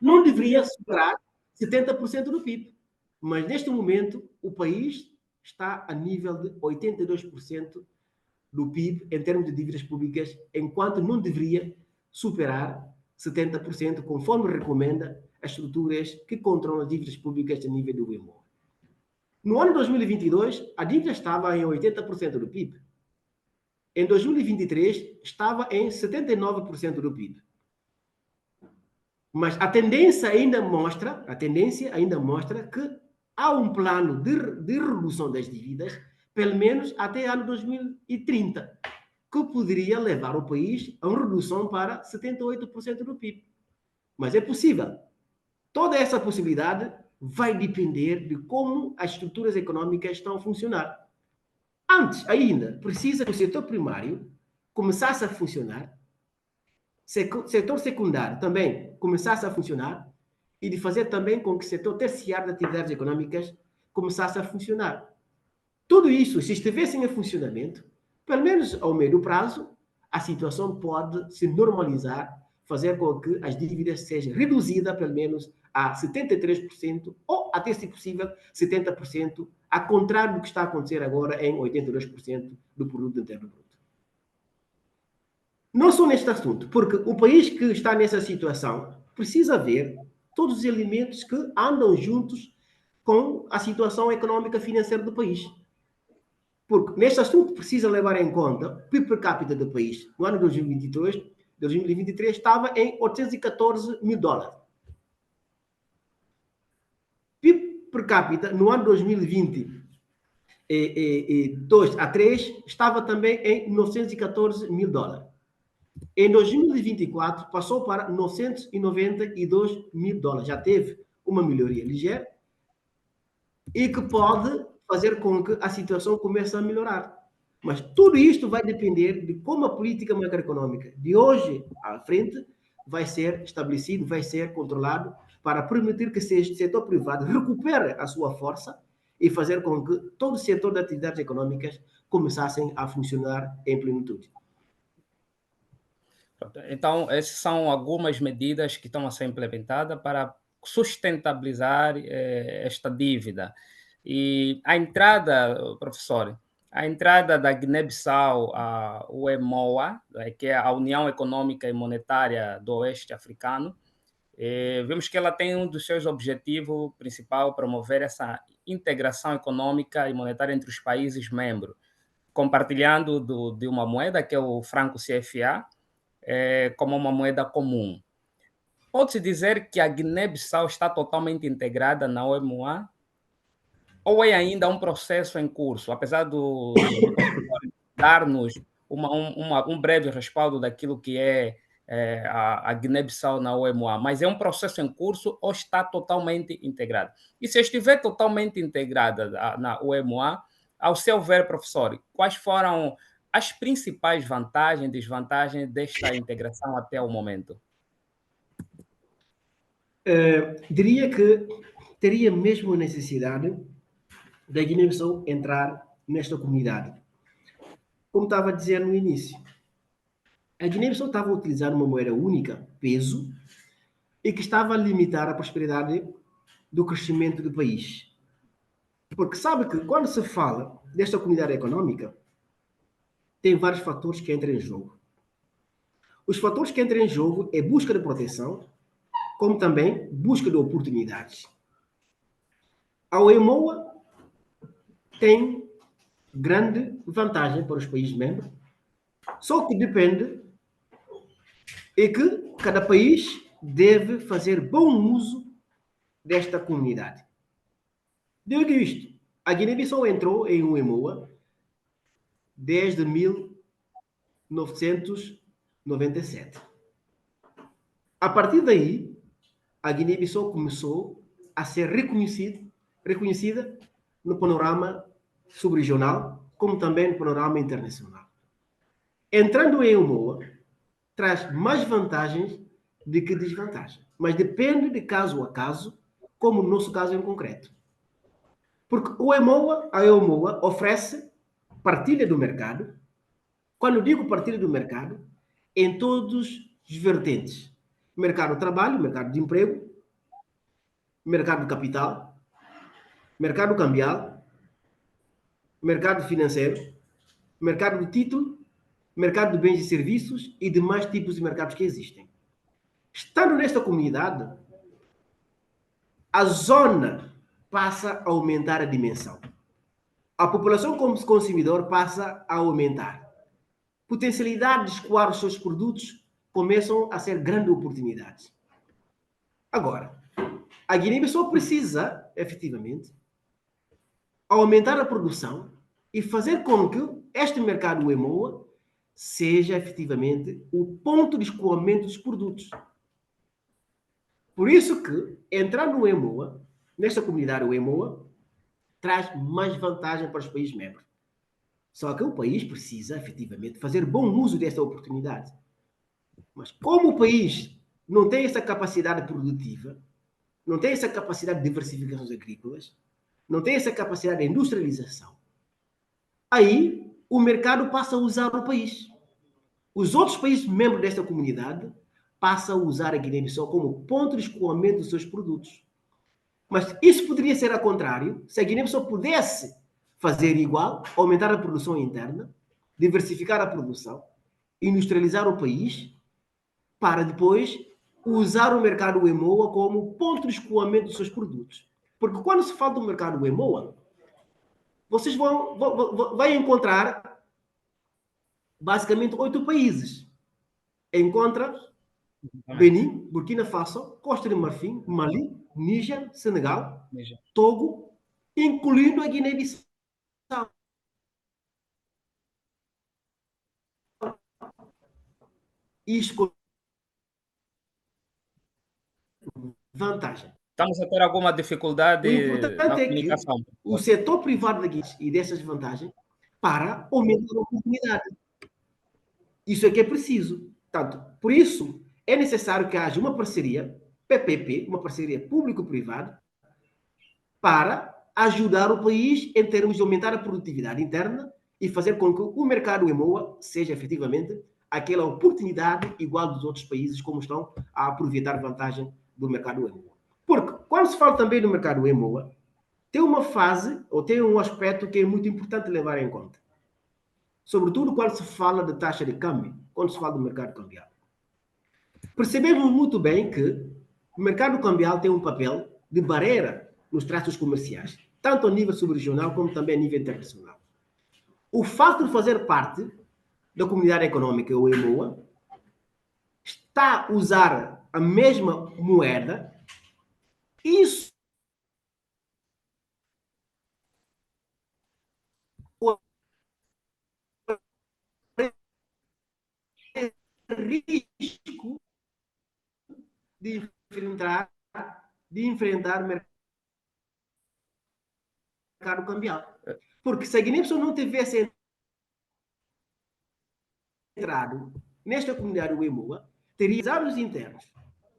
não deveria superar 70% do PIB. Mas, neste momento, o país está a nível de 82% do PIB em termos de dívidas públicas, enquanto não deveria superar 70%, conforme recomenda as estruturas que controlam as dívidas públicas a nível do UEMO. No ano 2022, a dívida estava em 80% do PIB. Em 2023, estava em 79% do PIB. Mas a tendência ainda mostra que há um plano de redução das dívidas, pelo menos até ano 2030, que poderia levar o país a uma redução para 78% do PIB. Mas é possível. Toda essa possibilidade vai depender de como as estruturas econômicas estão a funcionar. Antes ainda, precisa que o setor primário começasse a funcionar, setor secundário também começasse a funcionar e de fazer também com que o setor terciário de atividades econômicas começasse a funcionar. Tudo isso, se estivessem em funcionamento, pelo menos ao médio prazo, a situação pode se normalizar, fazer com que as dívidas sejam reduzidas pelo menos a 73% ou, até se possível, 70%, ao contrário do que está a acontecer agora em 82% do produto interno bruto. Não só neste assunto, porque o país que está nessa situação precisa ver todos os elementos que andam juntos com a situação econômica e financeira do país. Porque neste assunto precisa levar em conta o PIB per capita do país no ano 2022 de 2023 estava em 814 mil dólares. PIB per capita no ano 2022 a 3 estava também em 914 mil dólares. Em 2024 passou para 992 mil dólares. Já teve uma melhoria ligeira e que pode fazer com que a situação comece a melhorar. Mas tudo isto vai depender de como a política macroeconômica de hoje à frente vai ser estabelecido, vai ser controlado para permitir que o setor privado recupere a sua força e fazer com que todo o setor de atividades econômicas começassem a funcionar em plenitude. Então, essas são algumas medidas que estão a ser implementadas para sustentabilizar esta dívida. E a entrada, professor, a entrada da Guiné-Bissau ao EMOA, que é a União Econômica e Monetária do Oeste Africano, vemos que ela tem um dos seus objetivos principal promover essa integração econômica e monetária entre os países membros, compartilhando de uma moeda que é o franco CFA, como uma moeda comum. Pode-se dizer que a Guiné-Bissau está totalmente integrada na OMA ou é ainda um processo em curso, apesar do dar-nos um breve respaldo daquilo que é a Guiné-Bissau na OMA, mas é um processo em curso ou está totalmente integrada? E se estiver totalmente integrada na OMA, ao seu ver, professor, quais foram as principais vantagens e desvantagens desta integração até o momento? Diria que teria mesmo necessidade da Guiné-Bissau entrar nesta comunidade. Como estava a dizer no início, a Guiné-Bissau estava a utilizar uma moeda única, peso, e que estava a limitar a prosperidade do crescimento do país. Porque sabe que quando se fala desta comunidade econômica, tem vários fatores que entram em jogo. Os fatores que entram em jogo é busca de proteção, como também busca de oportunidades. A OEMOA tem grande vantagem para os países membros, só que depende é que cada país deve fazer bom uso desta comunidade. Digo isto, a Guiné-Bissau entrou em OEMOA desde 1997. A partir daí, a Guiné-Bissau começou a ser reconhecida no panorama subregional, como também no panorama internacional. Entrando em OMOA, traz mais vantagens do que desvantagens, mas depende de caso a caso, como no nosso caso em concreto. Porque a OMOA oferece partilha do mercado. Quando digo partilha do mercado, em todos os vertentes. Mercado de trabalho, mercado de emprego, mercado de capital, mercado cambial, mercado financeiro, mercado de título, mercado de bens e serviços e demais tipos de mercados que existem. Estando nesta comunidade, a zona passa a aumentar a dimensão. A população como consumidor passa a aumentar. Potencialidade de escoar os seus produtos começam a ser grandes oportunidades. Agora, a Guiné-Bissau precisa, efetivamente, aumentar a produção e fazer com que este mercado EMOA seja, efetivamente, o ponto de escoamento dos produtos. Por isso que entrar no EMOA, nesta comunidade EMOA, traz mais vantagem para os países membros. Só que o país precisa, efetivamente, fazer bom uso desta oportunidade. Mas como o país não tem essa capacidade produtiva, não tem essa capacidade de diversificações agrícolas, não tem essa capacidade de industrialização, aí o mercado passa a usar o país. Os outros países membros desta comunidade passam a usar a Guiné-Bissau como ponto de escoamento dos seus produtos. Mas isso poderia ser ao contrário, se a Guiné-Bissau pudesse fazer igual, aumentar a produção interna, diversificar a produção, industrializar o país, para depois usar o mercado EMOA como ponto de escoamento dos seus produtos. Porque quando se fala do mercado EMOA, vocês vão encontrar basicamente 8 países. encontra Exatamente. Benin, Burkina Faso, Costa de Marfim, Mali, Níger, Senegal, Togo, incluindo a Guiné-Bissau. Isso com vantagem. Estamos a ter alguma O dificuldade na importante é que comunicação. o setor privado da Guiné e dessas vantagens para aumentar a oportunidade. Isso é que é preciso. Tanto, por isso, é necessário que haja uma parceria, PPP, uma parceria público-privada, para ajudar o país em termos de aumentar a produtividade interna e fazer com que o mercado EMOA seja efetivamente aquela oportunidade igual dos outros países como estão a aproveitar vantagem do mercado EMOA. Porque quando se fala também do mercado EMOA, tem uma fase ou tem um aspecto que é muito importante levar em conta. Sobretudo quando se fala de taxa de câmbio, quando se fala do mercado cambial. Percebemos muito bem que o mercado cambial tem um papel de barreira nos tratos comerciais, tanto a nível subregional como também a nível internacional. O facto de fazer parte da comunidade econômica, ou EMOA, está a usar a mesma moeda, isso é risco de enfrentar o mercado cambial. Porque se a Guiné-Bissau não tivesse entrado nesta comunidade UEMOA, teria anos internos.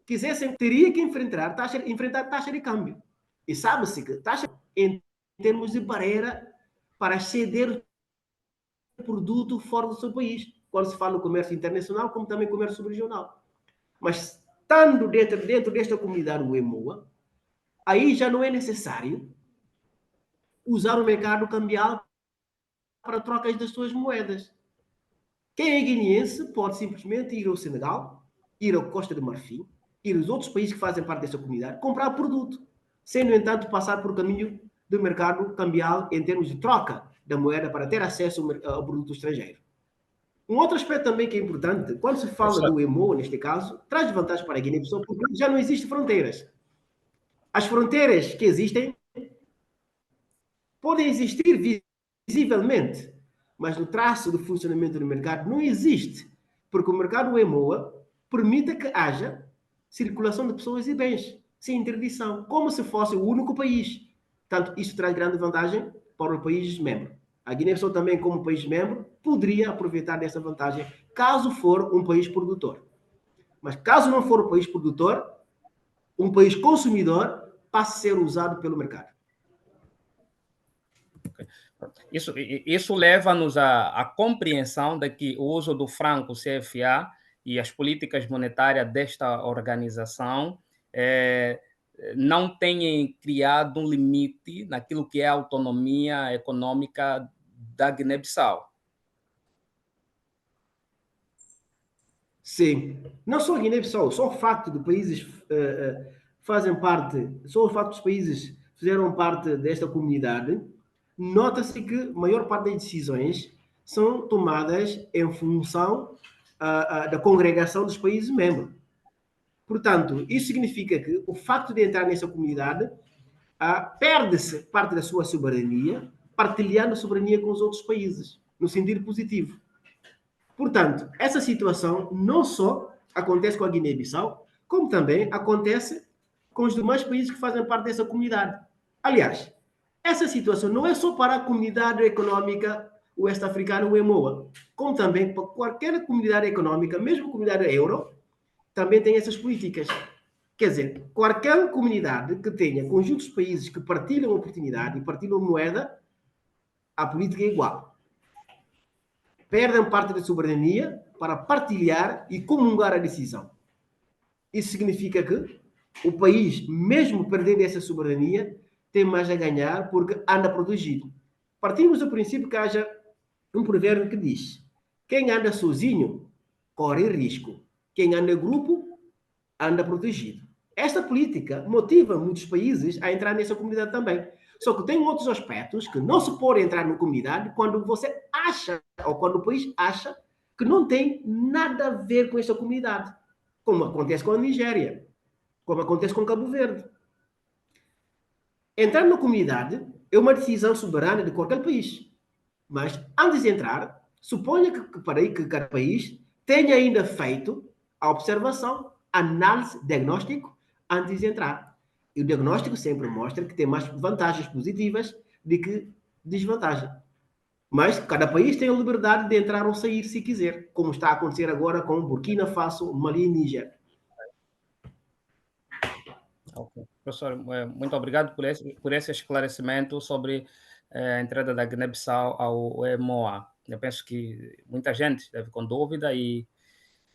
Quisessem, teria que enfrentar taxa de câmbio. E sabe-se que taxa em termos de barreira para ceder o produto fora do seu país, quando se fala no comércio internacional, como também comércio subregional. Mas estando dentro desta comunidade UEMOA, aí já não é necessário usar o mercado cambial para trocas das suas moedas. Quem é guineense pode simplesmente ir ao Senegal, ir à Costa de Marfim, ir aos outros países que fazem parte dessa comunidade, comprar produto, sem, no entanto, passar por caminho do mercado cambial em termos de troca da moeda para ter acesso ao produto estrangeiro. Um outro aspecto também que é importante, quando se fala do EMO, neste caso, traz vantagem para a Guiné-Bissau, porque já não existem fronteiras. As fronteiras que existem podem existir visivelmente, mas no traço do funcionamento do mercado não existe, porque o mercado EMOA permite que haja circulação de pessoas e bens, sem interdição, como se fosse o único país. Portanto, isso traz grande vantagem para os países membros. A Guiné-Bissau também, como país membro, poderia aproveitar dessa vantagem, caso for um país produtor. Mas caso não for um país produtor, um país consumidor passa a ser usado pelo mercado. Isso leva-nos à compreensão de que o uso do franco CFA e as políticas monetárias desta organização não têm criado um limite naquilo que é a autonomia econômica da Guiné-Bissau. Sim. Não só a Guiné-Bissau, só o facto de países fazem parte, só o facto dos países fizeram parte desta comunidade, nota-se que a maior parte das decisões são tomadas em função da congregação dos países membros. Portanto, isso significa que o facto de entrar nessa comunidade perde-se parte da sua soberania, partilhando a soberania com os outros países, no sentido positivo. Portanto, essa situação não só acontece com a Guiné-Bissau, como também acontece com os demais países que fazem parte dessa comunidade. Aliás, essa situação não é só para a comunidade econômica oeste-africana, o EMOA, como também para qualquer comunidade econômica, mesmo a comunidade euro, também tem essas políticas. Quer dizer, qualquer comunidade que tenha conjuntos de países que partilham oportunidade e partilham moeda, a política é igual. Perdem parte da soberania para partilhar e comungar a decisão. Isso significa que o país, mesmo perdendo essa soberania, tem mais a ganhar porque anda protegido. Partimos do princípio que haja um provérbio que diz: quem anda sozinho corre risco, quem anda em grupo anda protegido. Esta política motiva muitos países a entrar nessa comunidade também. Só que tem outros aspectos que não se pode entrar na comunidade quando você acha, ou quando o país acha, que não tem nada a ver com esta comunidade, como acontece com a Nigéria, como acontece com Cabo Verde. Entrar na comunidade é uma decisão soberana de qualquer país. Mas, antes de entrar, suponha que cada país tenha ainda feito a observação, análise, diagnóstico, antes de entrar. E o diagnóstico sempre mostra que tem mais vantagens positivas do que desvantagens. Mas cada país tem a liberdade de entrar ou sair se quiser, como está a acontecer agora com Burkina Faso, Mali e Níger. Ok. Professor, muito obrigado por esse esclarecimento sobre a entrada da Guiné-Bissau ao EMOA. Eu penso que muita gente deve com dúvida e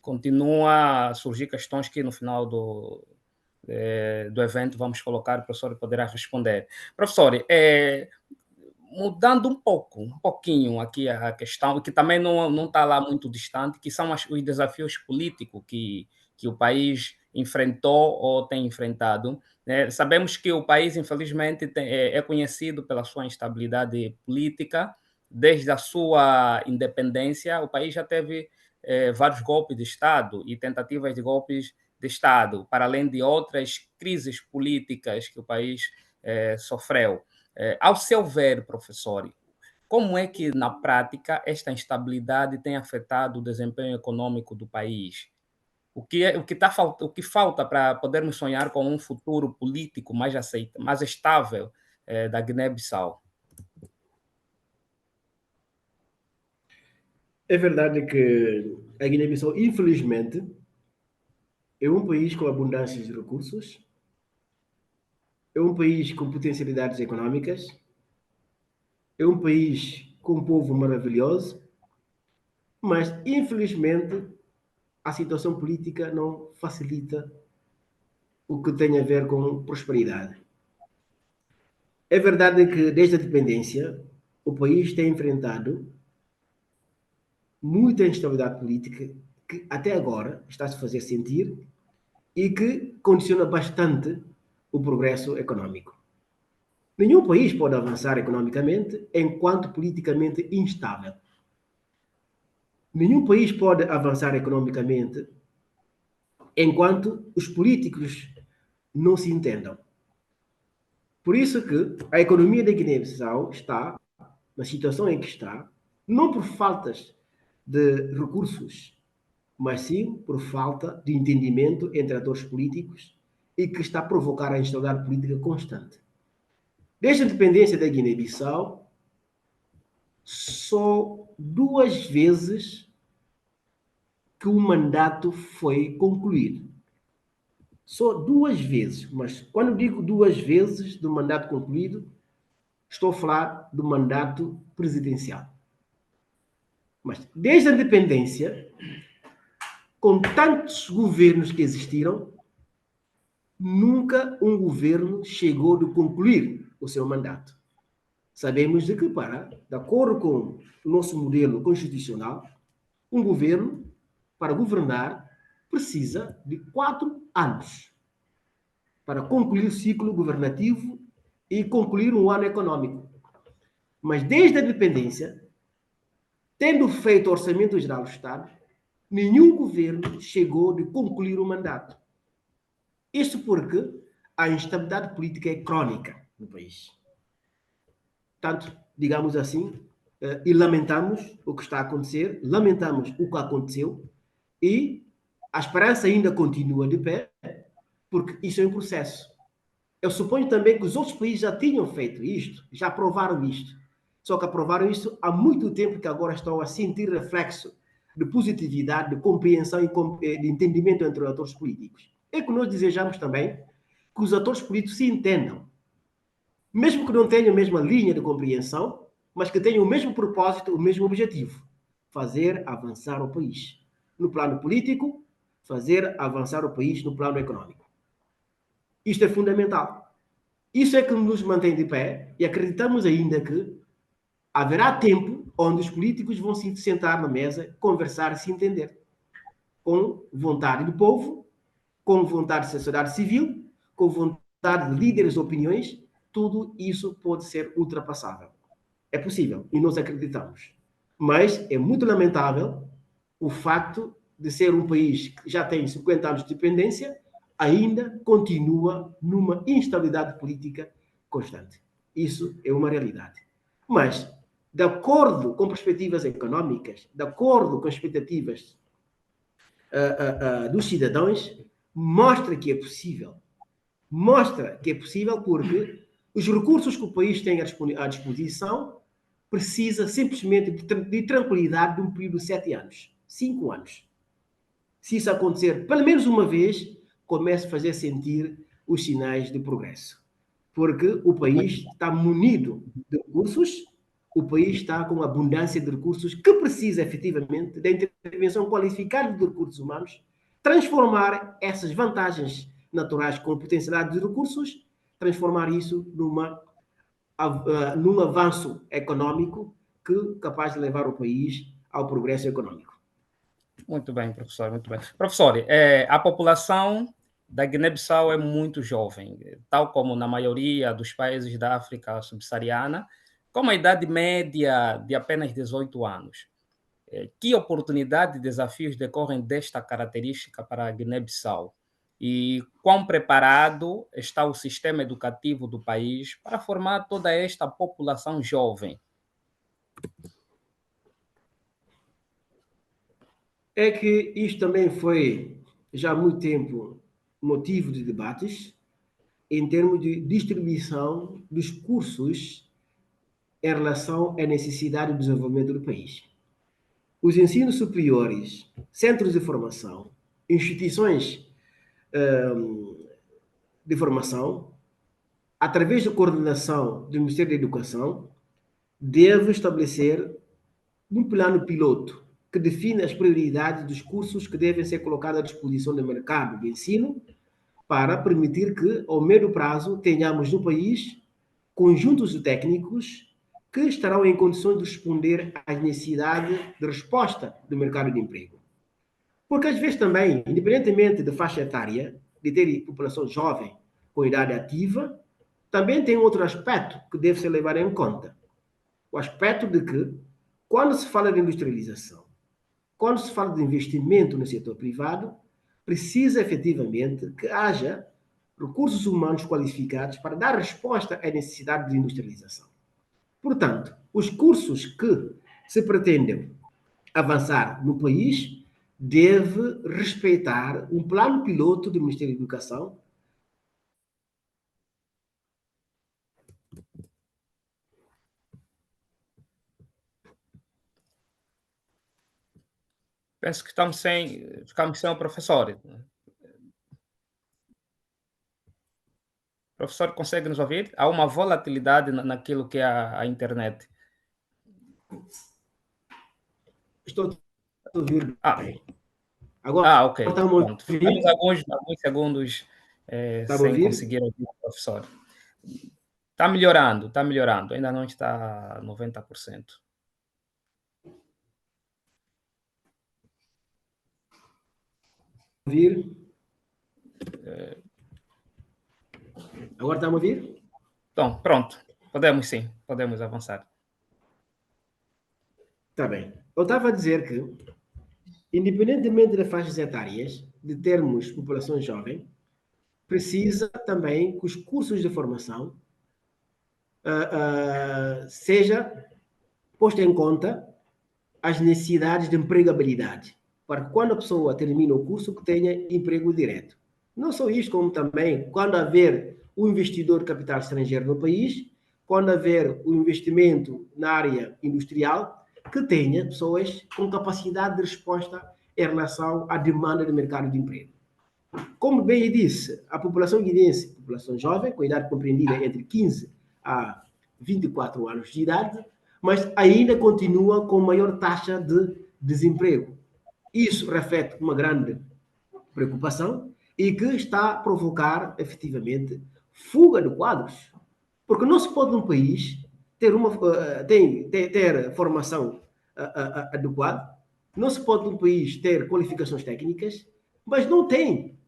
continua a surgir questões que no final do evento vamos colocar, o professor poderá responder. Professor, mudando um pouquinho aqui a questão, que também não está lá muito distante, que são os desafios políticos que o país enfrentou ou tem enfrentado. Né? Sabemos que o país, infelizmente, é conhecido pela sua instabilidade política. Desde a sua independência, o país já teve vários golpes de Estado e tentativas de golpes de Estado, para além de outras crises políticas que o país sofreu. Ao seu ver, professor, como é que, na prática, esta instabilidade tem afetado o desempenho econômico do país? O que falta para podermos sonhar com um futuro político mais estável da Guiné-Bissau? É verdade que a Guiné-Bissau, infelizmente, é um país com abundância de recursos, é um país com potencialidades econômicas, é um país com um povo maravilhoso, mas, infelizmente, a situação política não facilita o que tem a ver com prosperidade. É verdade que, desde a independência, o país tem enfrentado muita instabilidade política que, até agora, está a se fazer sentir e que condiciona bastante o progresso econômico. Nenhum país pode avançar economicamente enquanto politicamente instável. Nenhum país pode avançar economicamente enquanto os políticos não se entendam. Por isso que a economia da Guiné-Bissau está na situação em que está, não por faltas de recursos, mas sim por falta de entendimento entre atores políticos e que está a provocar a instabilidade política constante. Desde a independência da Guiné-Bissau, só 2 vezes que o mandato foi concluído. Só 2 vezes, mas quando digo 2 vezes do mandato concluído, estou a falar do mandato presidencial. Mas desde a independência, com tantos governos que existiram, nunca um governo chegou a concluir o seu mandato. Sabemos de que, de acordo com o nosso modelo constitucional, um governo, para governar, precisa de 4 anos para concluir o ciclo governativo e concluir um ano econômico. Mas desde a independência, tendo feito o Orçamento Geral do Estado, nenhum governo chegou a concluir o mandato. Isso porque a instabilidade política é crônica no país. Tanto, digamos assim, e lamentamos o que está a acontecer, lamentamos o que aconteceu e a esperança ainda continua de pé, porque isso é um processo. Eu suponho também que os outros países já tinham feito isto, já aprovaram isto. Só que aprovaram isso há muito tempo que agora estão a sentir reflexo de positividade, de compreensão e de entendimento entre os atores políticos. É que nós desejamos também que os atores políticos se entendam. Mesmo que não tenham a mesma linha de compreensão, mas que tenham o mesmo propósito, o mesmo objetivo. Fazer avançar o país. No plano político, fazer avançar o país no plano econômico. Isto é fundamental. Isso é que nos mantém de pé e acreditamos ainda que haverá tempo onde os políticos vão se sentar na mesa, conversar e se entender. Com vontade do povo, com vontade da sociedade civil, com vontade de líderes de opiniões, tudo isso pode ser ultrapassável. É possível e nós acreditamos. Mas é muito lamentável o facto de ser um país que já tem 50 anos de independência, ainda continua numa instabilidade política constante. Isso é uma realidade. Mas, de acordo com perspectivas económicas, de acordo com as expectativas dos cidadãos, mostra que é possível. Mostra que é possível porque os recursos que o país tem à disposição precisa simplesmente de tranquilidade de um período de 7 anos, 5 anos. Se isso acontecer pelo menos uma vez, comece a fazer sentir os sinais de progresso. Porque o país está munido de recursos, o país está com abundância de recursos que precisa efetivamente da intervenção qualificada de recursos humanos, transformar essas vantagens naturais com potencialidade de recursos, transformar isso num avanço econômico capaz de levar o país ao progresso econômico. Muito bem, professor, muito bem. Professor, a população da Guiné-Bissau é muito jovem, tal como na maioria dos países da África subsaariana, com uma idade média de apenas 18 anos. Que oportunidade e desafios decorrem desta característica para a Guiné-Bissau? E quão preparado está o sistema educativo do país para formar toda esta população jovem? É que isto também foi, já há muito tempo, motivo de debates em termos de distribuição dos cursos em relação à necessidade de desenvolvimento do país. Os ensinos superiores, centros de formação, instituições de formação, através da coordenação do Ministério da Educação, deve estabelecer um plano piloto que define as prioridades dos cursos que devem ser colocados à disposição do mercado de ensino para permitir que, ao médio prazo, tenhamos no país conjuntos de técnicos que estarão em condições de responder às necessidades de resposta do mercado de emprego. Porque, às vezes, também, independentemente da faixa etária, de ter população jovem com idade ativa, também tem outro aspecto que deve ser levado em conta. O aspecto de que, quando se fala de industrialização, quando se fala de investimento no setor privado, precisa efetivamente que haja recursos humanos qualificados para dar resposta à necessidade de industrialização. Portanto, os cursos que se pretendem avançar no país devem respeitar um plano piloto do Ministério da Educação. Penso que ficamos sem o professor. Professor, consegue nos ouvir? Há uma volatilidade naquilo que é a internet. Estou a ouvir bem. Agora, ok. Pronto. Ficamos alguns segundos sem conseguir ouvir o professor. Está melhorando. Ainda não está 90%. Ouvir? Agora está a ouvir? Então, pronto. Podemos sim. Podemos avançar. Está bem. Eu estava a dizer que, independentemente das faixas etárias, de termos população jovem, precisa também que os cursos de formação seja posto em conta as necessidades de empregabilidade, para que quando a pessoa termina o curso, que tenha emprego direto. Não só isso, como também, quando haver um investidor de capital estrangeiro no país, quando haver um investimento na área industrial, que tenha pessoas com capacidade de resposta em relação à demanda do mercado de emprego. Como bem disse, a população guineense, população jovem, com idade compreendida entre 15 a 24 anos de idade, mas ainda continua com maior taxa de desemprego. Isso reflete uma grande preocupação e que está a provocar, efetivamente, fuga de quadros. Porque não se pode num país ter formação adequada, não se pode num país ter qualificações técnicas, mas não tem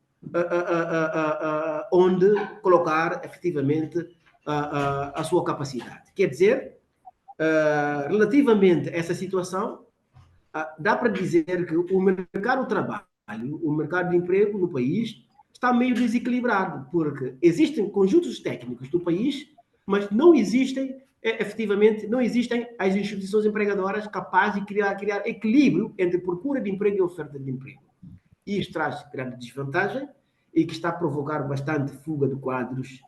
onde colocar, efetivamente, a sua capacidade. Quer dizer, relativamente a essa situação, dá para dizer que o mercado de trabalho, o mercado de emprego no país está meio desequilibrado, porque existem conjuntos técnicos do país, mas não existem, efetivamente, não existem as instituições empregadoras capazes de criar equilíbrio entre procura de emprego e oferta de emprego. Isto traz grande desvantagem e que está a provocar bastante fuga de quadros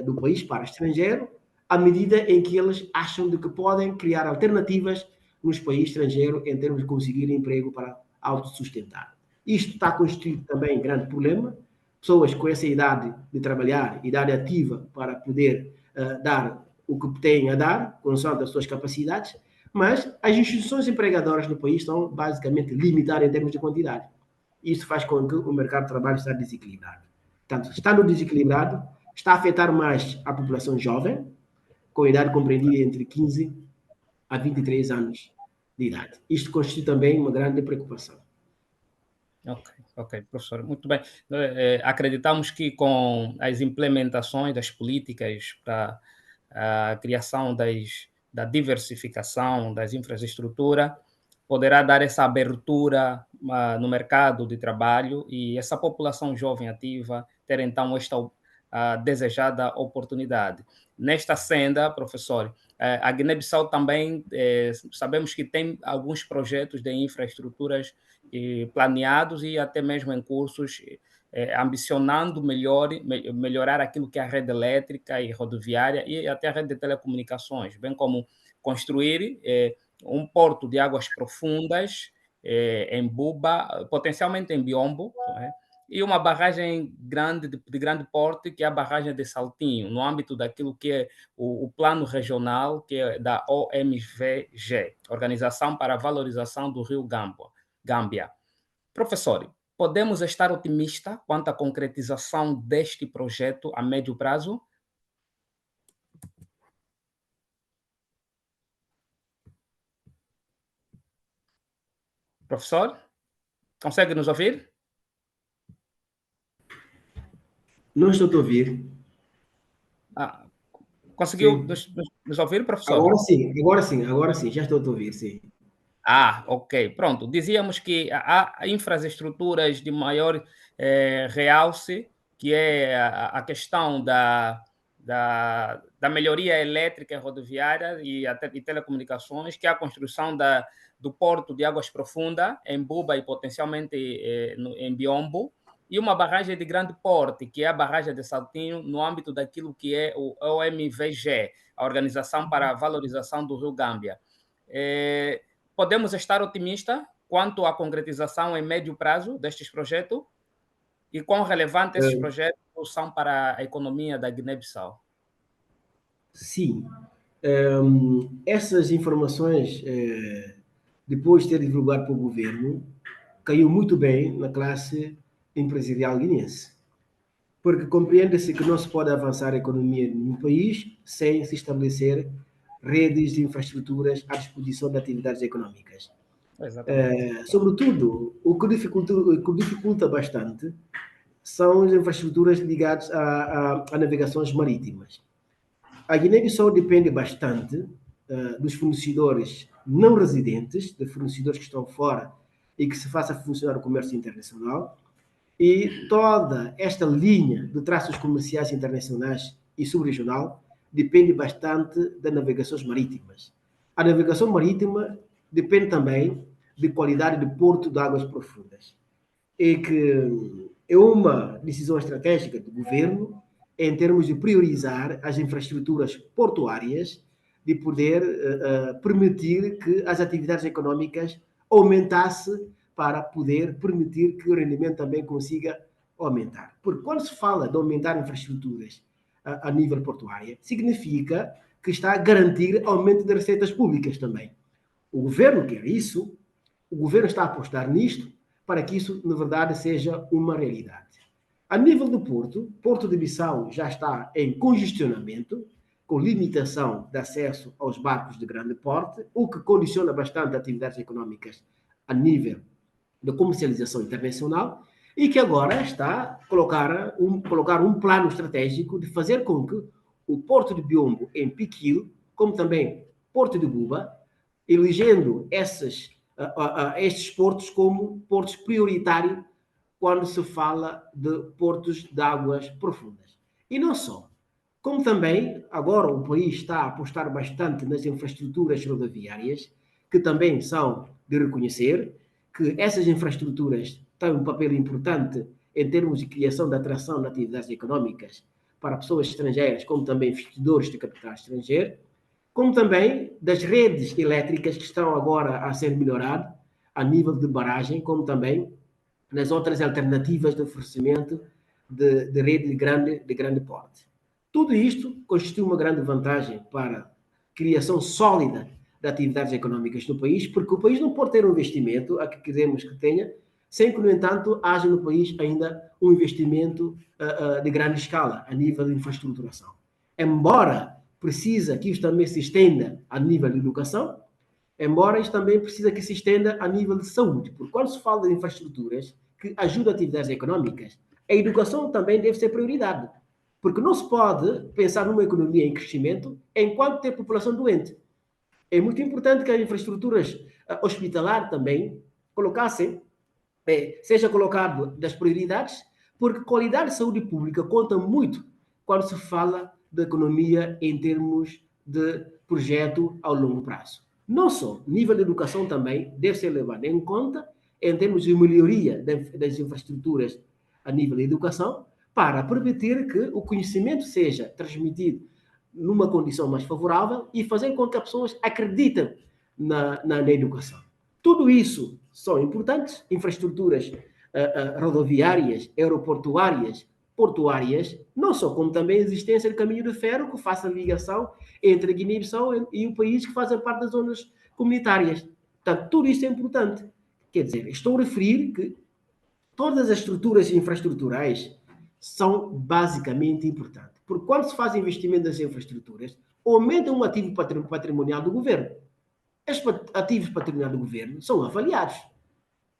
do país para estrangeiro, à medida em que eles acham de que podem criar alternativas nos países estrangeiros em termos de conseguir emprego para autossustentar. Isto está constituído também grande problema. Pessoas com essa idade de trabalhar, idade ativa, para poder dar o que têm a dar, consoante as suas capacidades, mas as instituições empregadoras no país estão basicamente limitadas em termos de quantidade. Isso faz com que o mercado de trabalho esteja desequilibrado. Portanto, estando desequilibrado, está a afetar mais a população jovem, com idade compreendida entre 15 a 23 anos de idade. Isto constitui também uma grande preocupação. Ok, professor, muito bem. Acreditamos que com as implementações das políticas para a criação da diversificação das infraestruturas, poderá dar essa abertura no mercado de trabalho e essa população jovem ativa ter, então, esta desejada oportunidade. Nesta senda, professor, a Guiné-Bissau também sabemos que tem alguns projetos de infraestruturas planeados e até mesmo em cursos, ambicionando melhorar aquilo que é a rede elétrica e rodoviária e até a rede de telecomunicações, bem como construir um porto de águas profundas em Buba, potencialmente em Biombo, né? E uma barragem grande, de grande porte, que é a barragem de Saltinho, no âmbito daquilo que é o plano regional, que é da OMVG, Organização para a Valorização do Rio Gâmbia. Professor, podemos estar otimistas quanto à concretização deste projeto a médio prazo? Professor, consegue nos ouvir? Não estou a ouvir. Conseguiu nos ouvir, professor? Agora sim, já estou a ouvir, sim. Ok, pronto. Dizíamos que há infraestruturas de maior realce, que é a questão da melhoria elétrica e rodoviária e telecomunicações, que é a construção do porto de águas profundas em Buba e potencialmente em Biombo, e uma barragem de grande porte, que é a barragem de Saltinho, no âmbito daquilo que é o OMVG, a Organização para a Valorização do Rio Gâmbia. Podemos estar otimistas quanto à concretização em médio prazo destes projetos? E quão relevantes esses projetos são para a economia da Guiné-Bissau? Sim. Essas informações, depois de ter divulgado para o governo, caiu muito bem na classe empresarial guinense. Porque compreende-se que não se pode avançar a economia no país sem se estabelecer redes de infraestruturas à disposição de atividades econômicas. Sobretudo, o que dificulta bastante são as infraestruturas ligadas a navegações marítimas. A Guiné-Bissau depende bastante dos fornecedores não residentes, de fornecedores que estão fora e que se faça funcionar o comércio internacional, e toda esta linha de traços comerciais internacionais e subregional depende bastante das navegações marítimas. A navegação marítima depende também de qualidade de porto de águas profundas, e que é uma decisão estratégica do governo em termos de priorizar as infraestruturas portuárias, de poder permitir que as atividades econômicas aumentassem para poder permitir que o rendimento também consiga aumentar. Porque quando se fala de aumentar infraestruturas a nível portuário, significa que está a garantir aumento de receitas públicas também. O governo quer isso, o governo está a apostar nisto para que isso, na verdade, seja uma realidade. A nível do Porto de Bissau já está em congestionamento, com limitação de acesso aos barcos de grande porte, o que condiciona bastante atividades econômicas a nível de comercialização internacional, e que agora está a colocar um plano estratégico de fazer com que o Porto de Biombo, em Piquil, como também Porto de Buba, elegendo essas estes portos como portos prioritários quando se fala de portos de águas profundas. E não só. Como também, agora o país está a apostar bastante nas infraestruturas rodoviárias, que também são de reconhecer que essas infraestruturas têm um papel importante em termos de criação de atração de atividades econômicas para pessoas estrangeiras, como também investidores de capital estrangeiro, como também das redes elétricas que estão agora a ser melhoradas a nível de barragem, como também nas outras alternativas de oferecimento de rede de grande porte. Tudo isto constitui uma grande vantagem para a criação sólida de atividades econômicas no país, porque o país não pode ter um investimento a que queremos que tenha, sem que, no entanto, haja no país ainda um investimento de grande escala a nível de infraestruturação. Embora precisa que isto também se estenda a nível de educação, embora isto também precisa que se estenda a nível de saúde, porque quando se fala de infraestruturas que ajudam atividades econômicas, a educação também deve ser prioridade, porque não se pode pensar numa economia em crescimento enquanto tem população doente. É muito importante que as infraestruturas hospitalar também colocassem, seja colocado das prioridades, porque qualidade de saúde pública conta muito quando se fala de economia em termos de projeto ao longo prazo. Não só, nível de educação também deve ser levado em conta em termos de melhoria das infraestruturas a nível de educação, para permitir que o conhecimento seja transmitido numa condição mais favorável e fazer com que as pessoas acreditem na educação. Tudo isso são importantes, infraestruturas rodoviárias, aeroportuárias, portuárias, não só, como também a existência de caminho de ferro que faça ligação entre a Guiné-Bissau e o país que fazem parte das zonas comunitárias. Portanto, tudo isso é importante. Quer dizer, estou a referir que todas as estruturas infraestruturais são basicamente importantes. Porque quando se faz investimento nas infraestruturas, aumenta um ativo patrimonial do governo. Estes ativos patrimoniais do governo são avaliados.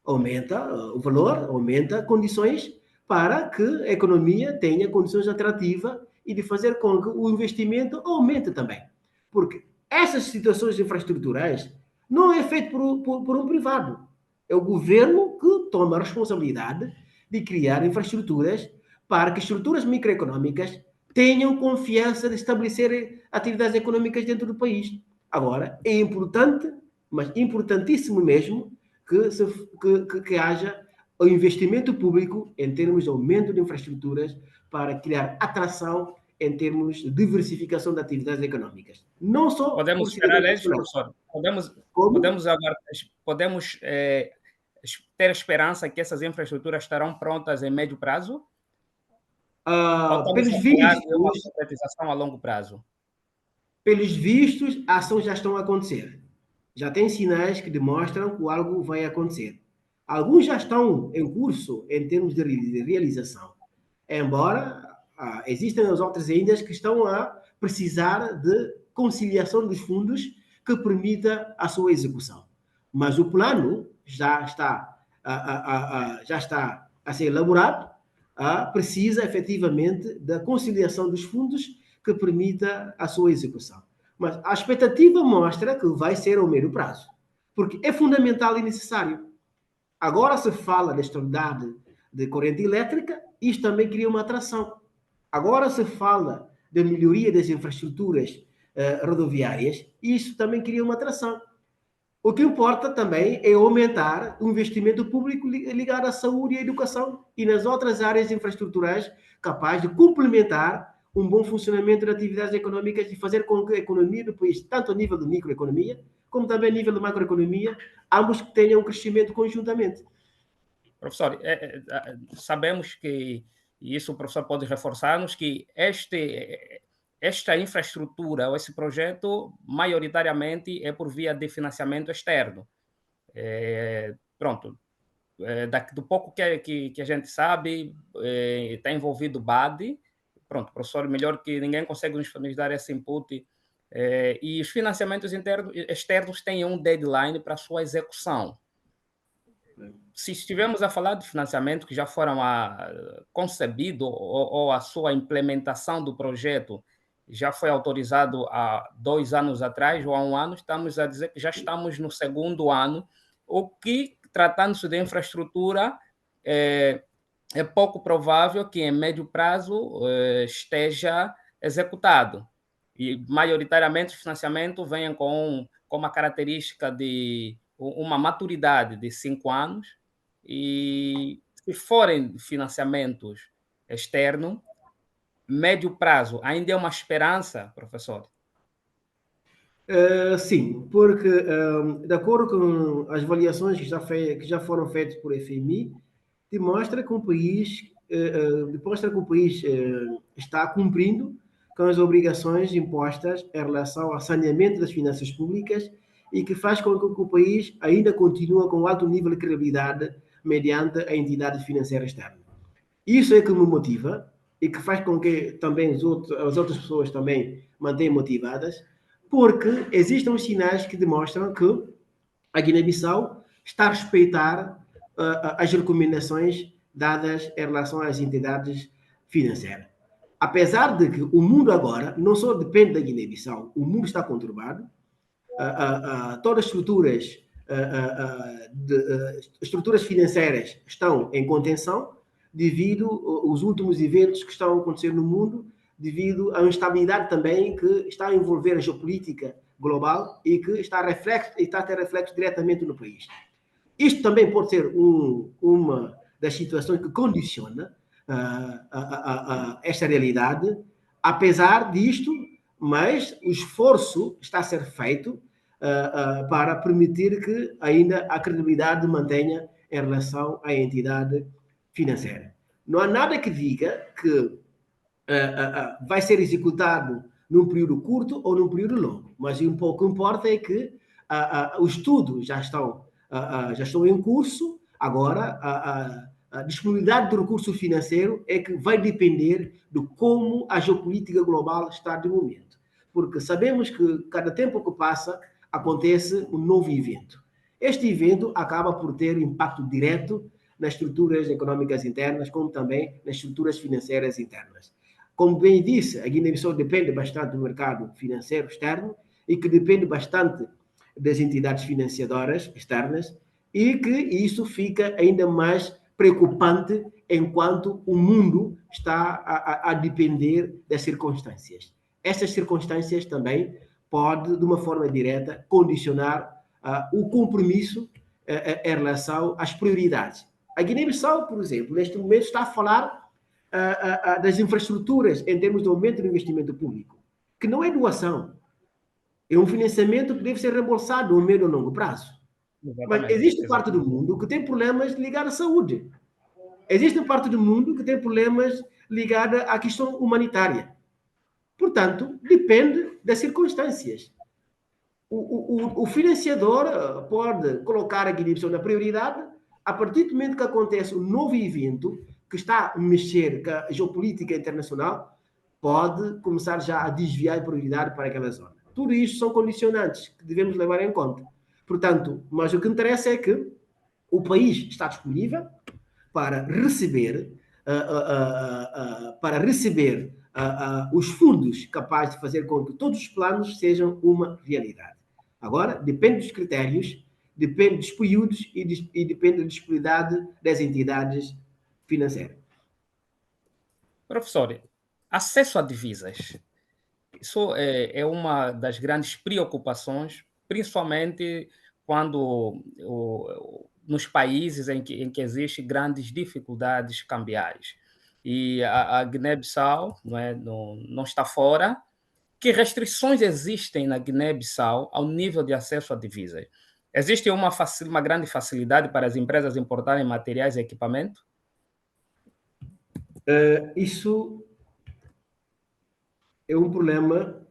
Aumenta o valor, aumenta condições para que a economia tenha condições atrativas e de fazer com que o investimento aumente também. Porque essas situações infraestruturais não é feito por um privado. É o governo que toma a responsabilidade de criar infraestruturas para que estruturas microeconómicas tenham confiança de estabelecer atividades econômicas dentro do país. Agora, é importante, mas importantíssimo mesmo, que haja o investimento público em termos de aumento de infraestruturas para criar atração em termos de diversificação de atividades econômicas. Não só Podemos por esperar cidadania eles, nacional. professor? Como? Podemos ter esperança que essas infraestruturas estarão prontas em médio prazo? Ou estamos Pelos a falar de uma vistos, concretização a longo prazo? ações já estão a acontecer. Já tem sinais que demonstram que algo vai acontecer. Alguns já estão em curso em termos de realização, embora existem as outras ainda que estão a precisar de conciliação dos fundos que permita a sua execução. Mas o plano já está a ser elaborado, precisa efetivamente da conciliação dos fundos que permita a sua execução. Mas a expectativa mostra que vai ser ao médio prazo, porque é fundamental e necessário. Agora se fala da estabilidade de corrente elétrica, isto também cria uma atração. Agora se fala da melhoria das infraestruturas rodoviárias, isso também cria uma atração. O que importa também é aumentar o investimento público ligado à saúde e à educação e nas outras áreas infraestruturais capazes de complementar um bom funcionamento de atividades econômicas e fazer com que a economia do país, tanto a nível de microeconomia, como também a nível de macroeconomia, ambos tenham um crescimento conjuntamente. Professor, sabemos que, e isso o professor pode reforçar-nos, que esta infraestrutura, ou esse projeto, maioritariamente é por via de financiamento externo. Pronto, do pouco que a gente sabe, está envolvido o BAD. Pronto, professor, melhor que ninguém consegue nos dar esse input. E os financiamentos externos têm um deadline para a sua execução. Se estivermos a falar de financiamento que já foram concebido ou a sua implementação do projeto já foi autorizado há 2 anos atrás ou há 1 ano, estamos a dizer que já estamos no segundo ano o que, tratando-se de infraestrutura, é pouco provável que em médio prazo esteja executado. E, maioritariamente, o financiamento vem com uma característica de uma maturidade de 5 anos, e se forem financiamentos externos, médio prazo, ainda é uma esperança, professor? Sim, porque de acordo com as avaliações que já foram feitas por FMI, demonstra que o país está cumprindo com as obrigações impostas em relação ao saneamento das finanças públicas e que faz com que o país ainda continue com um alto nível de credibilidade mediante a entidade financeira externa. Isso é que me motiva e que faz com que também as outras pessoas também mantenham motivadas, porque existem os sinais que demonstram que a Guiné-Bissau está a respeitar as recomendações dadas em relação às entidades financeiras. Apesar de que o mundo agora não só depende da Guiné-Bissau, o mundo está conturbado, todas as estruturas financeiras estão em contenção devido aos últimos eventos que estão a acontecer no mundo, devido à instabilidade também que está a envolver a geopolítica global e que está a ter reflexo diretamente no país. Isto também pode ser uma das situações que condiciona esta realidade. Apesar disto, mas o esforço está a ser feito para permitir que ainda a credibilidade mantenha em relação à entidade financeira. Não há nada que diga que vai ser executado num período curto ou num período longo, mas o que importa é que os estudos já estão em curso. Agora, a disponibilidade do recurso financeiro é que vai depender de como a geopolítica global está de momento, porque sabemos que cada tempo que passa acontece um novo evento. Este evento acaba por ter impacto direto nas estruturas econômicas internas, como também nas estruturas financeiras internas. Como bem disse, a Guiné-Bissau depende bastante do mercado financeiro externo e que depende bastante das entidades financiadoras externas, e que isso fica ainda mais preocupante enquanto o mundo está a depender das circunstâncias. Essas circunstâncias também podem, de uma forma direta, condicionar o compromisso em relação às prioridades. A Guiné-Bissau, por exemplo, neste momento está a falar das infraestruturas em termos de aumento do investimento público, que não é doação, é um financiamento que deve ser reembolsado a médio e longo prazo. Mas existe parte do mundo que tem problemas ligados à saúde. Existe parte do mundo que tem problemas ligados à questão humanitária. Portanto, depende das circunstâncias. O financiador pode colocar a Guiné-Bissau na prioridade a partir do momento que acontece um novo evento que está a mexer com a geopolítica internacional, pode começar já a desviar a prioridade para aquela zona. Tudo isto são condicionantes que devemos levar em conta. Portanto, mas o que interessa é que o país está disponível para receber os fundos capazes de fazer com que todos os planos sejam uma realidade. Agora, depende dos critérios, depende dos períodos e depende da disponibilidade das entidades financeiras. Professor, acesso a divisas. Isso é uma das grandes preocupações, principalmente quando nos países em que existem grandes dificuldades cambiais. E a Guiné-Bissau não está fora. Que restrições existem na Guiné-Bissau ao nível de acesso a divisas? Existe uma grande facilidade para as empresas importarem materiais e equipamento? Isso é um problema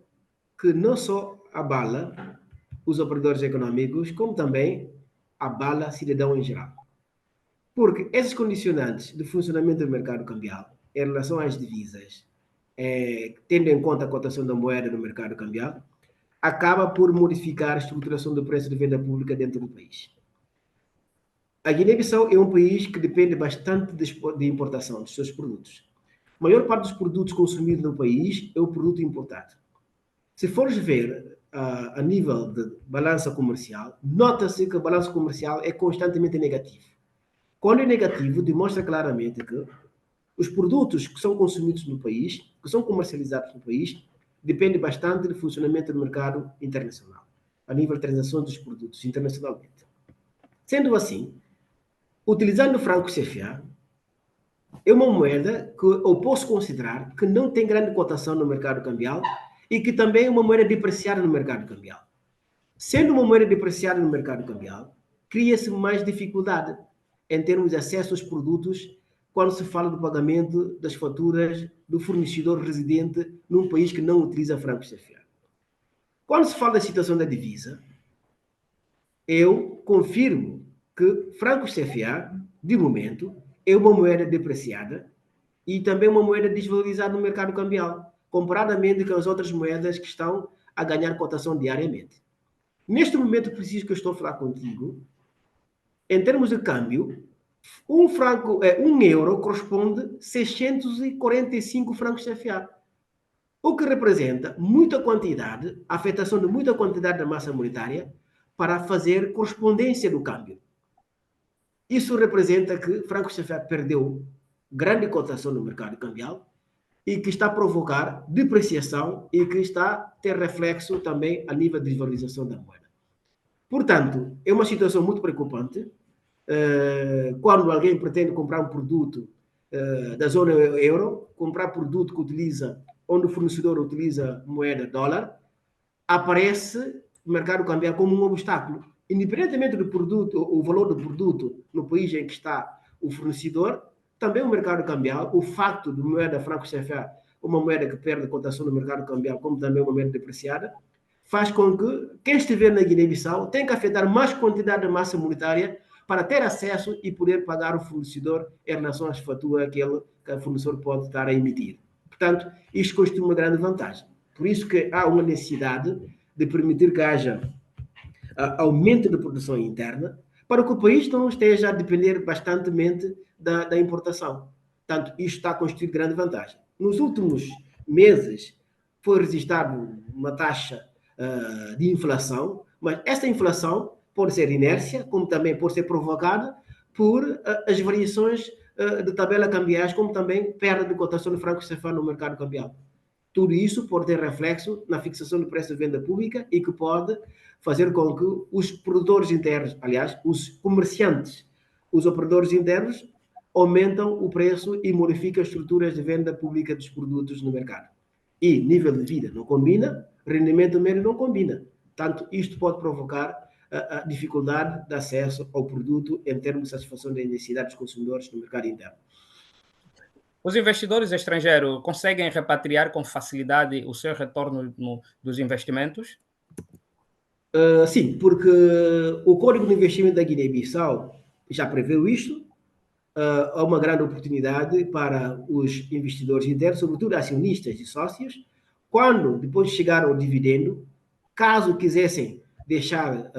que não só abala os operadores econômicos, como também abala o cidadão em geral. Porque esses condicionantes de funcionamento do mercado cambial em relação às divisas, tendo em conta a cotação da moeda no mercado cambial, acaba por modificar a estruturação do preço de venda pública dentro do país. A Guiné-Bissau é um país que depende bastante de importação dos seus produtos. A maior parte dos produtos consumidos no país é o produto importado. Se fores ver a nível de balança comercial, nota-se que o balanço comercial é constantemente negativo. Quando é negativo, demonstra claramente que os produtos que são consumidos no país, que são comercializados no país, dependem bastante do funcionamento do mercado internacional, a nível de transação dos produtos internacionalmente. Sendo assim, utilizando o franco CFA, é uma moeda que eu posso considerar que não tem grande cotação no mercado cambial e que também é uma moeda depreciada no mercado cambial. Sendo uma moeda depreciada no mercado cambial, cria-se mais dificuldade em termos de acesso aos produtos quando se fala do pagamento das faturas do fornecedor residente num país que não utiliza franco CFA. Quando se fala da situação da divisa, eu confirmo que franco CFA, de momento, é uma moeda depreciada e também uma moeda desvalorizada no mercado cambial, comparadamente com as outras moedas que estão a ganhar cotação diariamente. Neste momento preciso que eu estou a falar contigo, em termos de câmbio, um euro corresponde a 645 francos CFA, o que representa muita quantidade, a afetação de muita quantidade da massa monetária para fazer correspondência do câmbio. Isso representa que franco CFA perdeu grande cotação no mercado cambial e que está a provocar depreciação e que está a ter reflexo também a nível de desvalorização da moeda. Portanto, é uma situação muito preocupante. Quando alguém pretende comprar um produto da zona euro, comprar produto que utiliza, onde o fornecedor utiliza moeda dólar, aparece o mercado cambial como um obstáculo. Independentemente do produto, o valor do produto no país em que está o fornecedor, também o mercado cambial, o facto de moeda franco CFA, uma moeda que perde cotação no mercado cambial, como também uma moeda depreciada, faz com que quem estiver na Guiné-Bissau tenha que afetar mais quantidade de massa monetária para ter acesso e poder pagar o fornecedor em relação às faturas que o fornecedor pode estar a emitir. Portanto, isto constitui uma grande vantagem. Por isso que há uma necessidade de permitir que haja aumento da produção interna para que o país não esteja a depender bastantemente da importação. Portanto, isto está a constituir grande vantagem. Nos últimos meses foi registrada uma taxa de inflação, mas essa inflação pode ser inércia, como também pode ser provocada por as variações de tabela cambiais, como também perda de cotação de franco CFA no mercado cambial. Tudo isso pode ter reflexo na fixação do preço de venda pública e que pode fazer com que os produtores internos, aliás, os comerciantes, os operadores internos, aumentam o preço e modificam as estruturas de venda pública dos produtos no mercado. E nível de vida não combina, rendimento médio não combina. Portanto, isto pode provocar a dificuldade de acesso ao produto em termos de satisfação das necessidades dos consumidores no mercado interno. Os investidores estrangeiros conseguem repatriar com facilidade o seu retorno dos investimentos? Sim, porque o Código de Investimento da Guiné-Bissau já preveu isto. Há uma grande oportunidade para os investidores internos, sobretudo acionistas e sócios, quando, depois de chegar ao dividendo, caso quisessem deixar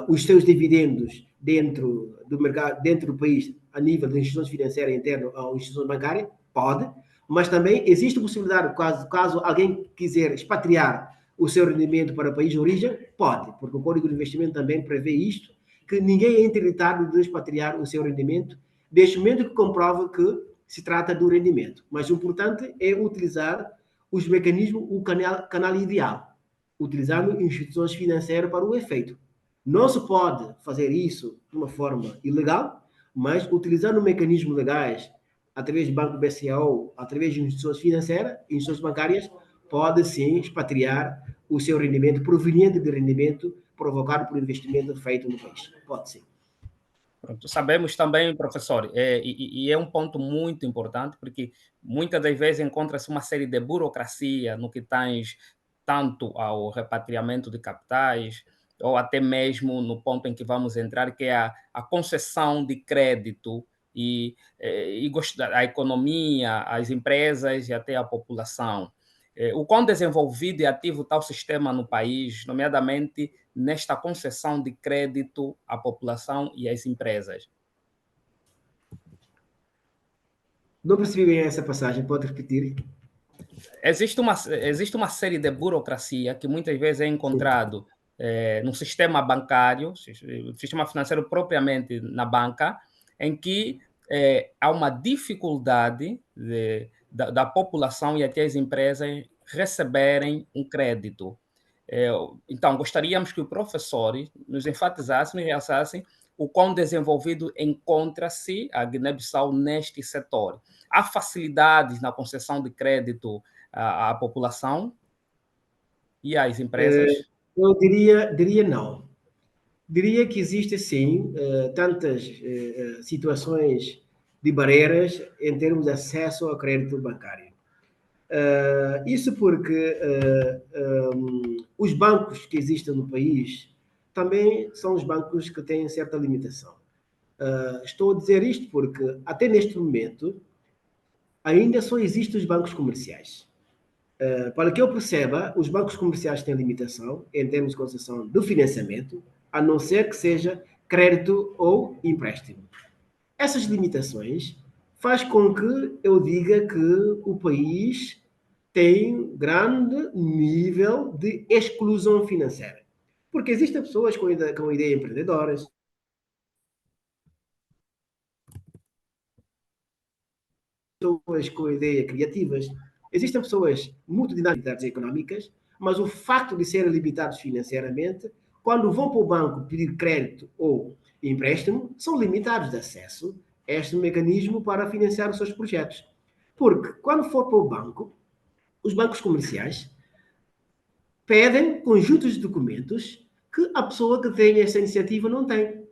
os seus dividendos dentro do mercado, dentro do país, a nível de instituições financeiras internas ou instituições bancárias, pode, mas também existe a possibilidade, caso alguém quiser expatriar o seu rendimento para o país de origem, pode, porque o Código de Investimento também prevê isto, que ninguém é interditado de expatriar o seu rendimento, desde o momento que comprova que se trata do rendimento. Mas o importante é utilizar os mecanismos, o canal ideal, utilizando instituições financeiras para o efeito. Não se pode fazer isso de uma forma ilegal, mas utilizando mecanismos legais, através do Banco BCAO, através de instituições financeiras, instituições bancárias, pode sim expatriar o seu rendimento proveniente de rendimento provocado por investimento feito no país. Pode sim. Pronto, sabemos também, professor, e é um ponto muito importante, porque muitas das vezes encontra-se uma série de burocracia no que tange tanto ao repatriamento de capitais, ou até mesmo no ponto em que vamos entrar, que é a concessão de crédito e a economia, as empresas e até a população. O quão desenvolvido e ativo está o sistema no país, nomeadamente nesta concessão de crédito à população e às empresas? Não percebi bem essa passagem, pode repetir? existe uma série de burocracia que muitas vezes é encontrado no sistema bancário, sistema financeiro propriamente na banca, em que há uma dificuldade da população e até as empresas receberem um crédito. Então, gostaríamos que o professor nos enfatizasse, nos realçasse o quão desenvolvido encontra-se a Guiné-Bissau neste setor. Há facilidades na concessão de crédito à população e às empresas? Eu diria não. Diria que existe, sim, tantas situações de barreiras em termos de acesso ao crédito bancário. Isso porque os bancos que existem no país também são os bancos que têm certa limitação. Estou a dizer isto porque, até neste momento, ainda só existem os bancos comerciais. Para que eu perceba, os bancos comerciais têm limitação em termos de concessão de financiamento, a não ser que seja crédito ou empréstimo. Essas limitações faz com que eu diga que o país tem grande nível de exclusão financeira. Porque existem pessoas com ideias empreendedoras, pessoas com ideias criativas, existem pessoas muito dinâmicas económicas, mas o facto de serem limitados financeiramente, quando vão para o banco pedir crédito ou empréstimo, são limitados de acesso a este mecanismo para financiar os seus projetos. Porque quando for para o banco, os bancos comerciais pedem conjuntos de documentos que a pessoa que tem essa iniciativa não tem.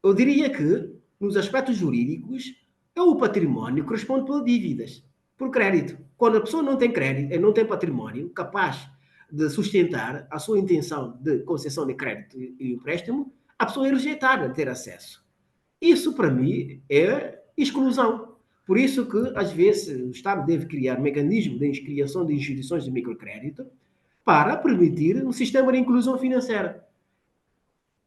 Eu diria que, nos aspectos jurídicos, o património corresponde por dívidas, por crédito. Quando a pessoa não tem crédito e não tem património capaz de sustentar a sua intenção de concessão de crédito e empréstimo, a pessoa é rejeitada a ter acesso. Isso, para mim, é exclusão. Por isso que, às vezes, o Estado deve criar mecanismos de criação de instituições de microcrédito para permitir um sistema de inclusão financeira.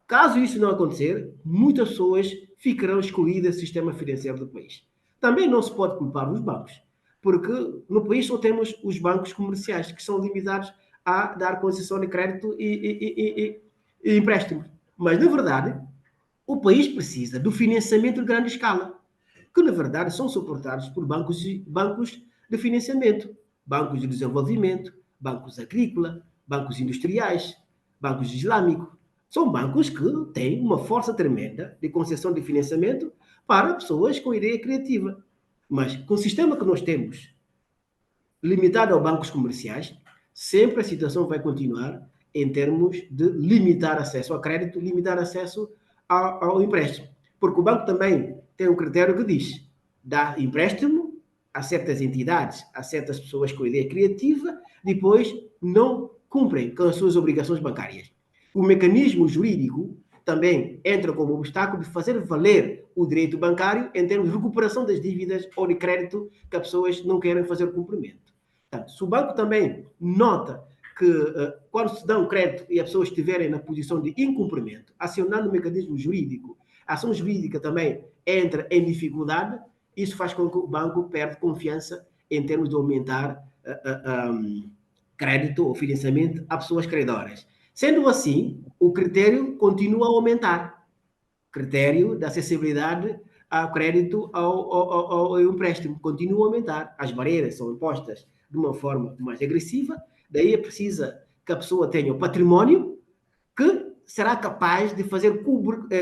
Caso isso não acontecer, muitas pessoas ficarão excluídas do sistema financeiro do país. Também não se pode culpar os bancos, porque no país só temos os bancos comerciais, que são limitados a dar concessão de crédito e empréstimo. Mas, na verdade, o país precisa do financiamento de grande escala, que, na verdade, são suportados por bancos de financiamento, bancos de desenvolvimento, bancos agrícolas, bancos industriais, bancos islâmicos. São bancos que têm uma força tremenda de concessão de financiamento para pessoas com ideia criativa. Mas com o sistema que nós temos, limitado a bancos comerciais, sempre a situação vai continuar em termos de limitar acesso ao crédito, limitar acesso ao empréstimo. Porque o banco também tem um critério que diz: dá empréstimo a certas entidades, a certas pessoas com ideia criativa, depois não cumprem com as suas obrigações bancárias. O mecanismo jurídico também entra como obstáculo de fazer valer o direito bancário em termos de recuperação das dívidas ou de crédito que as pessoas não querem fazer o cumprimento. Portanto, se o banco também nota que quando se dá um crédito e as pessoas estiverem na posição de incumprimento, acionando o mecanismo jurídico, a ação jurídica também entra em dificuldade, isso faz com que o banco perca confiança em termos de aumentar crédito ou financiamento a pessoas credoras. Sendo assim, o critério continua a aumentar. Critério da acessibilidade ao crédito ao empréstimo continua a aumentar. As barreiras são impostas de uma forma mais agressiva, daí é preciso que a pessoa tenha o património que será capaz de fazer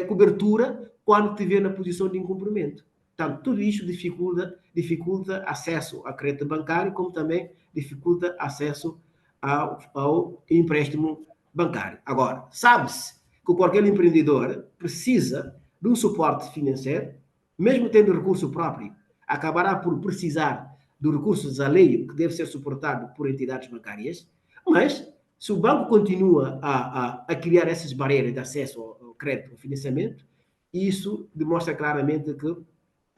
cobertura quando estiver na posição de incumprimento. Portanto, tudo isto dificulta acesso ao crédito bancário, como também dificulta acesso ao empréstimo bancário. Agora, sabe-se que qualquer empreendedor precisa de um suporte financeiro, mesmo tendo recurso próprio, acabará por precisar do recurso alheio que deve ser suportado por entidades bancárias, mas se o banco continua a criar essas barreiras de acesso ao crédito, ao financiamento, isso demonstra claramente que o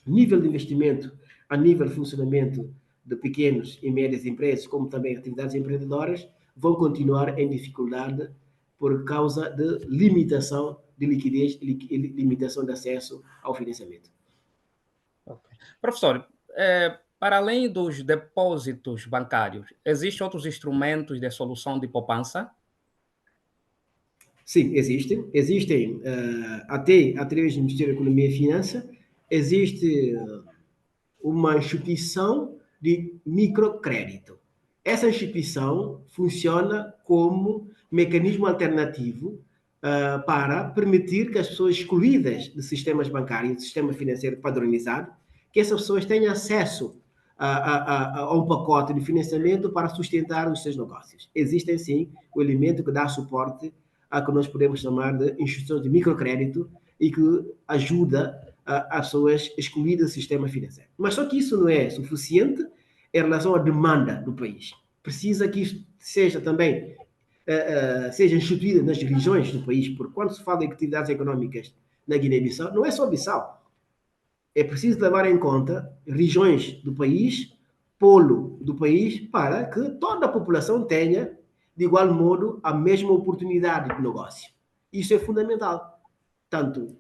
nível de investimento a nível de funcionamento de pequenas e médias empresas, como também atividades empreendedoras, vão continuar em dificuldade por causa de limitação de liquidez e limitação de acesso ao financiamento. Okay. Professor, para além dos depósitos bancários, existem outros instrumentos de solução de poupança? Sim, existem até através do Ministério da Economia e Finanças, existe uma instituição de microcrédito. Essa instituição funciona como mecanismo alternativo para permitir que as pessoas excluídas de sistemas bancários, do sistema financeiro padronizado, que essas pessoas tenham acesso a um pacote de financiamento para sustentar os seus negócios. Existem, sim, o elemento que dá suporte a que nós podemos chamar de instituição de microcrédito e que ajuda as pessoas excluídas do sistema financeiro. Mas só que isso não é suficiente em relação à demanda do país. Precisa que isto seja também seja instituído nas regiões do país, porque quando se fala de atividades económicas na Guiné-Bissau, não é só Bissau. É preciso levar em conta regiões do país, polo do país, para que toda a população tenha, de igual modo, a mesma oportunidade de negócio. Isso é fundamental.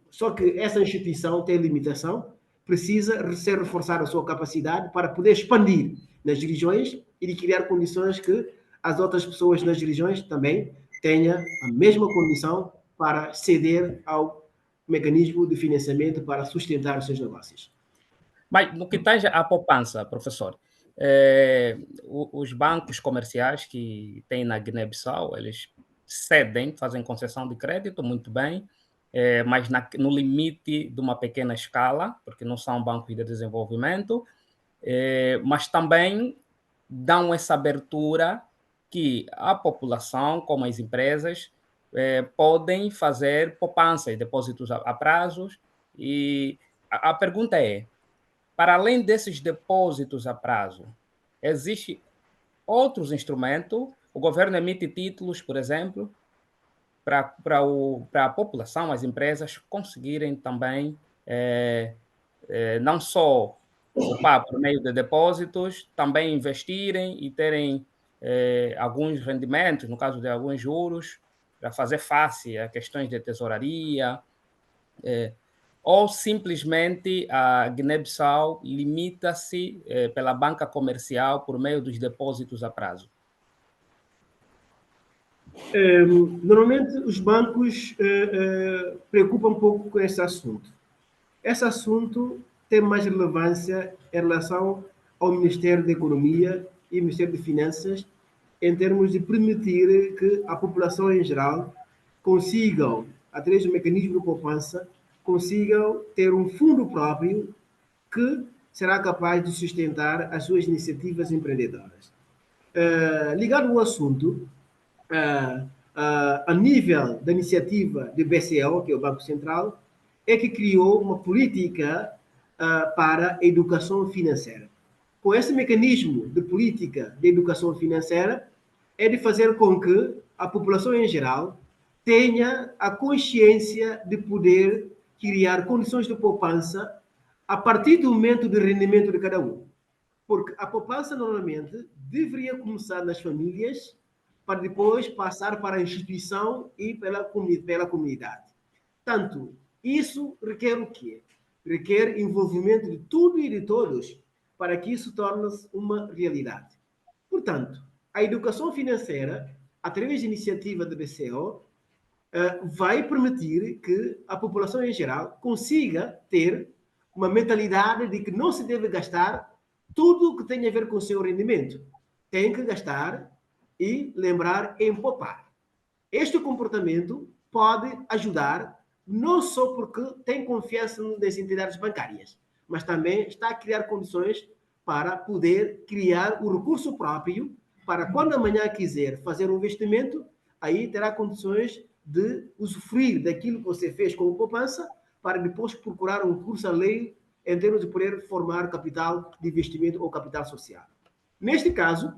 Só que essa instituição tem limitação, precisa ser reforçar a sua capacidade para poder expandir nas regiões e de criar condições que as outras pessoas nas regiões também tenham a mesma condição para ceder ao mecanismo de financiamento para sustentar os seus negócios. Mas no que tange à poupança, professor, os bancos comerciais que tem na Guiné-Bissau, eles cedem, fazem concessão de crédito, muito bem, mas no limite de uma pequena escala, porque não são bancos de desenvolvimento, mas também dão essa abertura que a população, como as empresas, podem fazer poupança e depósitos a prazos. E a pergunta é, para além desses depósitos a prazo, existe outros instrumentos? O governo emite títulos, por exemplo, para a população, as empresas conseguirem também não só poupar por meio de depósitos, também investirem e terem alguns rendimentos, no caso de alguns juros, para fazer face a questões de tesouraria, ou simplesmente a Guiné-Bissau limita-se pela banca comercial por meio dos depósitos a prazo? Normalmente os bancos preocupam um pouco com esse assunto. Esse assunto tem mais relevância em relação ao Ministério da Economia e Ministério de Finanças, em termos de permitir que a população em geral consigam, através do mecanismo de poupança, consigam ter um fundo próprio que será capaz de sustentar as suas iniciativas empreendedoras. Ligado ao assunto, a nível da iniciativa do BCO, que é o Banco Central, é que criou uma política para a educação financeira. Com esse mecanismo de política de educação financeira, é de fazer com que a população em geral tenha a consciência de poder criar condições de poupança a partir do momento de rendimento de cada um. Porque a poupança, normalmente, deveria começar nas famílias para depois passar para a instituição e pela comunidade. Tanto, isso requer o quê? Requer envolvimento de tudo e de todos para que isso torne-se uma realidade. Portanto, a educação financeira, através da iniciativa da BCO, vai permitir que a população em geral consiga ter uma mentalidade de que não se deve gastar tudo o que tem a ver com o seu rendimento. Tem que gastar e lembrar em poupar. Este comportamento pode ajudar não só porque tem confiança nas entidades bancárias, mas também está a criar condições para poder criar o recurso próprio para quando amanhã quiser fazer um investimento, aí terá condições de usufruir daquilo que você fez com a poupança para depois procurar um recurso alheio em termos de poder formar capital de investimento ou capital social. Neste caso,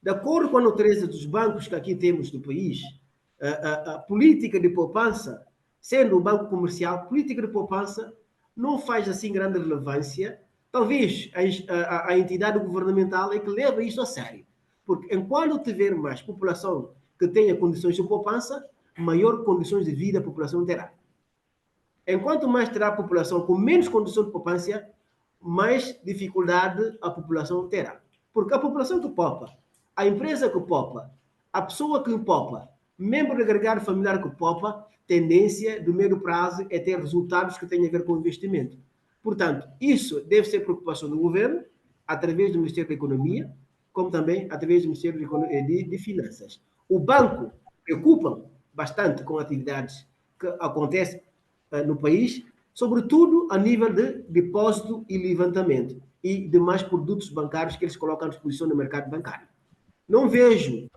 de acordo com a natureza dos bancos que aqui temos no país, a política de poupança, sendo o banco comercial, política de poupança não faz assim grande relevância. Talvez a entidade governamental é que leva isso a sério. Porque enquanto tiver mais população que tenha condições de poupança, maior condições de vida a população terá. Enquanto mais terá a população com menos condições de poupança, mais dificuldade a população terá. Porque a população que poupa, a empresa que poupa, a pessoa que poupa, membro do agregado familiar que poupa, tendência do médio prazo é ter resultados que têm a ver com o investimento. Portanto, isso deve ser preocupação do governo, através do Ministério da Economia, como também através do Ministério de Finanças. O banco preocupa bastante com atividades que acontecem no país, sobretudo a nível de depósito e levantamento e demais produtos bancários que eles colocam à disposição no mercado bancário. Não vejo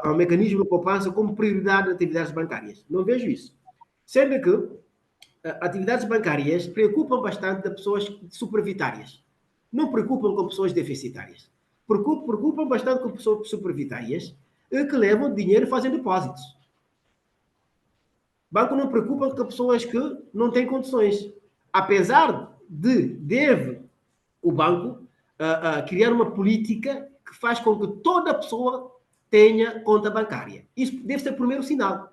o mecanismo de poupança como prioridade de atividades bancárias. Não vejo isso. Sendo que atividades bancárias preocupam bastante as pessoas superavitárias. Não preocupam com pessoas deficitárias. Preocupam bastante com pessoas superavitárias que levam dinheiro e fazem depósitos. O banco não preocupa com pessoas que não têm condições. Apesar deve o banco criar uma política que faz com que toda pessoa tenha conta bancária. Isso deve ser o primeiro sinal.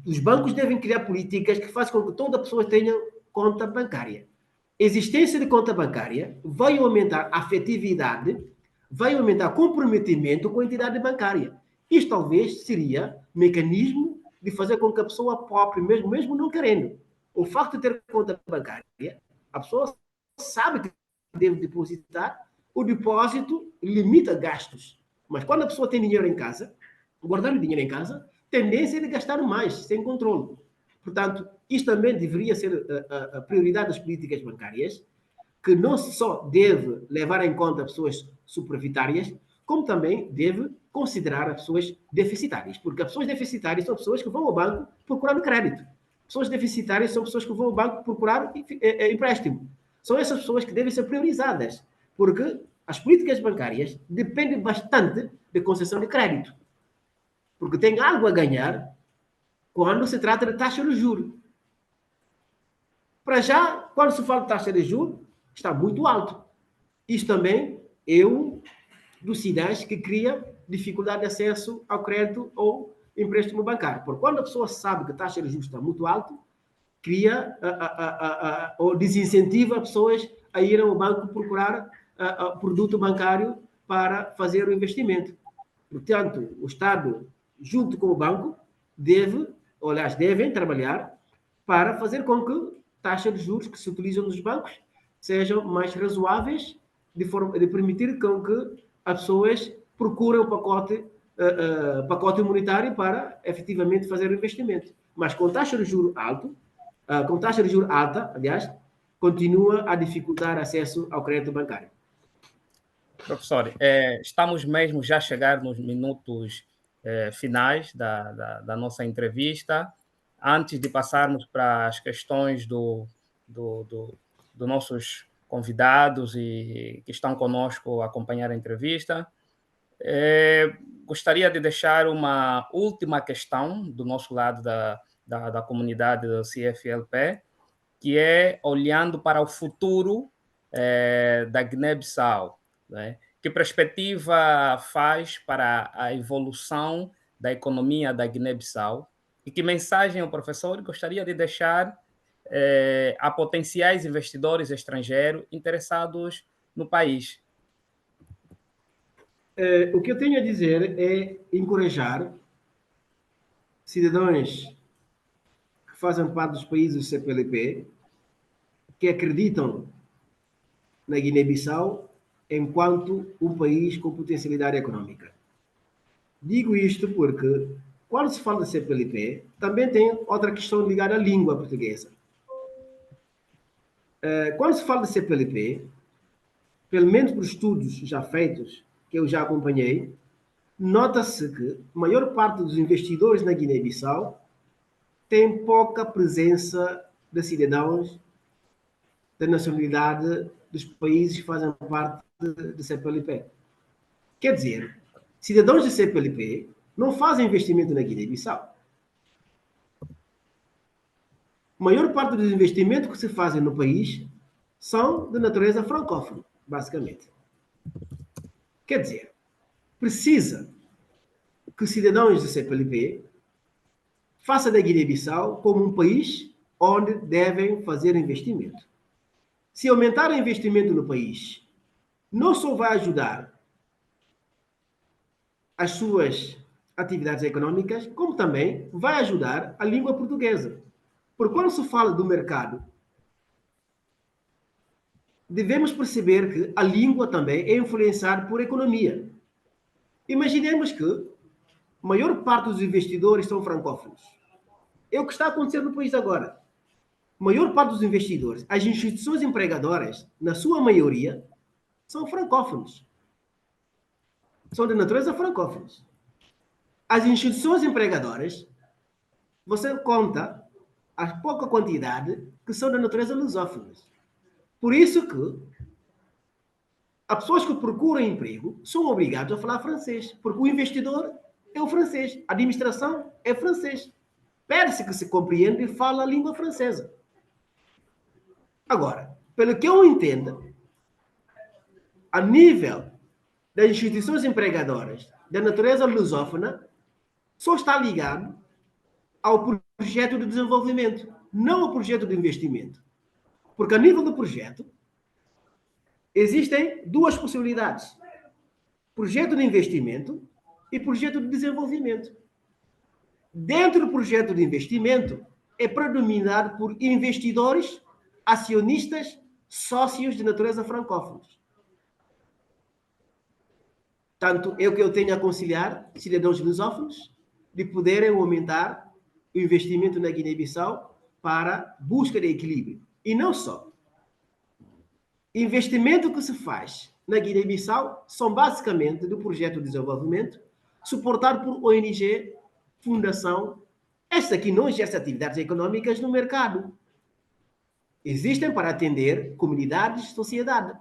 Os bancos devem criar políticas que façam com que toda pessoa tenha conta bancária. A existência de conta bancária vai aumentar a afetividade, vai aumentar comprometimento com a entidade bancária. Isto talvez seria um mecanismo de fazer com que a pessoa poupe, mesmo não querendo. O facto de ter conta bancária, a pessoa sabe que deve depositar, o depósito limita gastos. Mas quando a pessoa tem dinheiro em casa, guardar o dinheiro em casa, tendência de gastar mais, sem controle. Portanto, isto também deveria ser a prioridade das políticas bancárias, que não só deve levar em conta pessoas superavitárias, como também deve considerar as pessoas deficitárias. Porque as pessoas deficitárias são pessoas que vão ao banco procurando crédito. Pessoas deficitárias são pessoas que vão ao banco procurar empréstimo. São essas pessoas que devem ser priorizadas, porque as políticas bancárias dependem bastante de concessão de crédito. Porque tem algo a ganhar quando se trata de taxa de juros. Para já, quando se fala de taxa de juros, está muito alto. Isso também é um dos sinais que cria dificuldade de acesso ao crédito ou empréstimo bancário. Porque quando a pessoa sabe que a taxa de juros está muito alta, cria ou desincentiva pessoas a irem ao banco procurar produto bancário para fazer o investimento. Portanto, o Estado, junto com o banco, devem trabalhar para fazer com que taxas de juros que se utilizam nos bancos sejam mais razoáveis, de forma de permitir com que as pessoas procurem o pacote imunitário para efetivamente fazer o investimento. Mas com taxa de juros alta, aliás, continua a dificultar acesso ao crédito bancário. Professor, estamos mesmo já a chegar nos minutos finais da nossa entrevista. Antes de passarmos para as questões dos nossos convidados e que estão conosco a acompanhar a entrevista, gostaria de deixar uma última questão do nosso lado da comunidade do CFLP, que é olhando para o futuro da Guiné-Bissau, né? Que perspectiva faz para a evolução da economia da Guiné-Bissau e que mensagem o professor gostaria de deixar a potenciais investidores estrangeiros interessados no país? O que eu tenho a dizer é encorajar cidadãos que fazem parte dos países do CPLP, que acreditam na Guiné-Bissau enquanto um país com potencialidade econômica. Digo isto porque, quando se fala de CPLP, também tem outra questão ligada à língua portuguesa. Quando se fala de CPLP, pelo menos por estudos já feitos, que eu já acompanhei, nota-se que a maior parte dos investidores na Guiné-Bissau tem pouca presença de cidadãos da nacionalidade dos países que fazem parte do CPLP. Quer dizer, cidadãos do CPLP não fazem investimento na Guiné-Bissau. A maior parte dos investimentos que se fazem no país são de natureza francófona, basicamente. Quer dizer, precisa que cidadãos do CPLP façam da Guiné-Bissau como um país onde devem fazer investimento. se aumentar o investimento no país, não só vai ajudar as suas atividades econômicas, como também vai ajudar a língua portuguesa. Porque quando se fala do mercado, devemos perceber que a língua também é influenciada por economia. Imaginemos que a maior parte dos investidores são francófonos. É o que está acontecendo no país agora. A maior parte dos investidores, as instituições empregadoras, na sua maioria, são francófonos. São de natureza francófonos. As instituições empregadoras, você conta a pouca quantidade que são de natureza lusófonas. Por isso que as pessoas que procuram emprego são obrigadas a falar francês, porque o investidor é o francês, a administração é francês. Pede-se que se compreende e fala a língua francesa. Agora, pelo que eu entendo, a nível das instituições empregadoras da natureza lusófona, só está ligado ao projeto de desenvolvimento, não ao projeto de investimento. Porque a nível do projeto, existem duas possibilidades: projeto de investimento e projeto de desenvolvimento. Dentro do projeto de investimento, é predominado por investidores, acionistas, sócios de natureza francófona. Tanto é o que eu tenho a aconselhar cidadãos lusófonos de poderem aumentar o investimento na Guiné-Bissau para busca de equilíbrio. E não só. Investimento que se faz na Guiné-Bissau são basicamente do projeto de desenvolvimento suportado por ONG, fundação. Esta aqui não exerce atividades econômicas no mercado. Existem para atender comunidades, sociedade.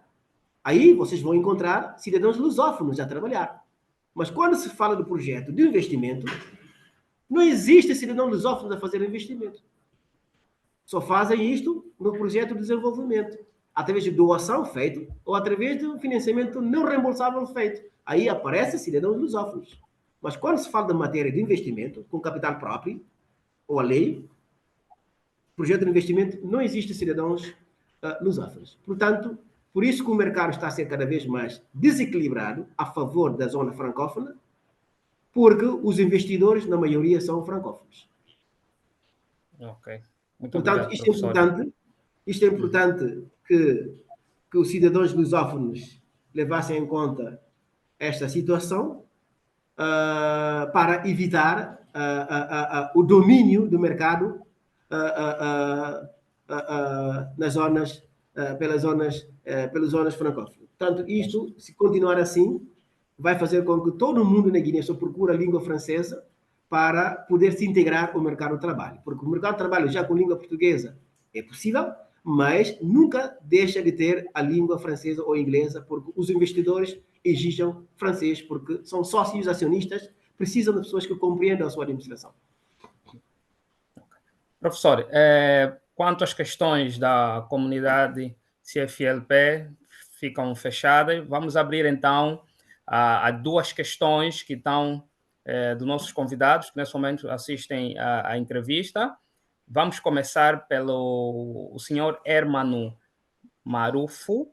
Aí vocês vão encontrar cidadãos lusófonos a trabalhar. Mas quando se fala do projeto de investimento, não existe cidadão lusófono a fazer investimento. Só fazem isto no projeto de desenvolvimento, através de doação feita ou através de financiamento não reembolsável feito. Aí aparecem cidadãos lusófonos. Mas quando se fala da matéria de investimento, com capital próprio, ou a lei, projeto de investimento, não existe cidadãos lusófonos. Portanto, por isso que o mercado está a ser cada vez mais desequilibrado a favor da zona francófona, porque os investidores, na maioria, são francófonos. Ok. Muito Portanto, obrigado, professor. Isto é importante que os cidadãos lusófonos levassem em conta esta situação para evitar o domínio do mercado nas zonas, pelas zonas francófonas. Portanto, isto, se continuar assim, vai fazer com que todo mundo na Guiné só procure a língua francesa para poder se integrar ao mercado do trabalho. Porque o mercado de trabalho já com língua portuguesa é possível, mas nunca deixa de ter a língua francesa ou inglesa, porque os investidores exigem francês, porque são sócios acionistas, precisam de pessoas que compreendam a sua administração. Professor, quanto às questões da comunidade CFLP ficam fechadas, vamos abrir então a duas questões que estão dos nossos convidados, que nesse momento assistem à entrevista. Vamos começar pelo senhor Hermano Marufo,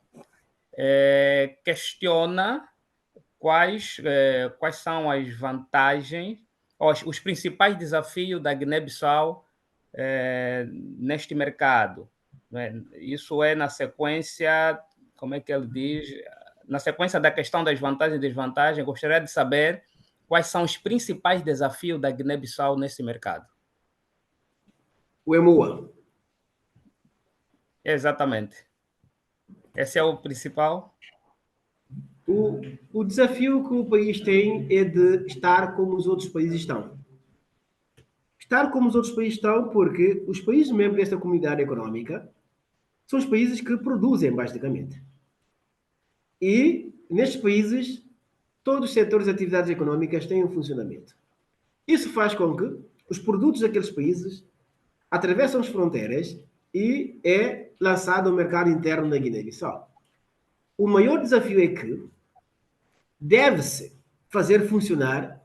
questiona quais são as vantagens, os principais desafios da Guiné-Bissau neste mercado. Né? Isso é na sequência, como é que ele diz? Na sequência da questão das vantagens e desvantagens, gostaria de saber quais são os principais desafios da Guiné-Bissau nesse mercado. O EMUA. Exatamente. Esse é o principal? O desafio que o país tem é de estar como os outros países estão. Estar como os outros países estão porque os países membros desta comunidade econômica são os países que produzem, basicamente. E, nestes países, todos os setores de atividades econômicas têm um funcionamento. Isso faz com que os produtos daqueles países atravessam as fronteiras e é lançado ao mercado interno da Guiné-Bissau. O maior desafio é que deve-se fazer funcionar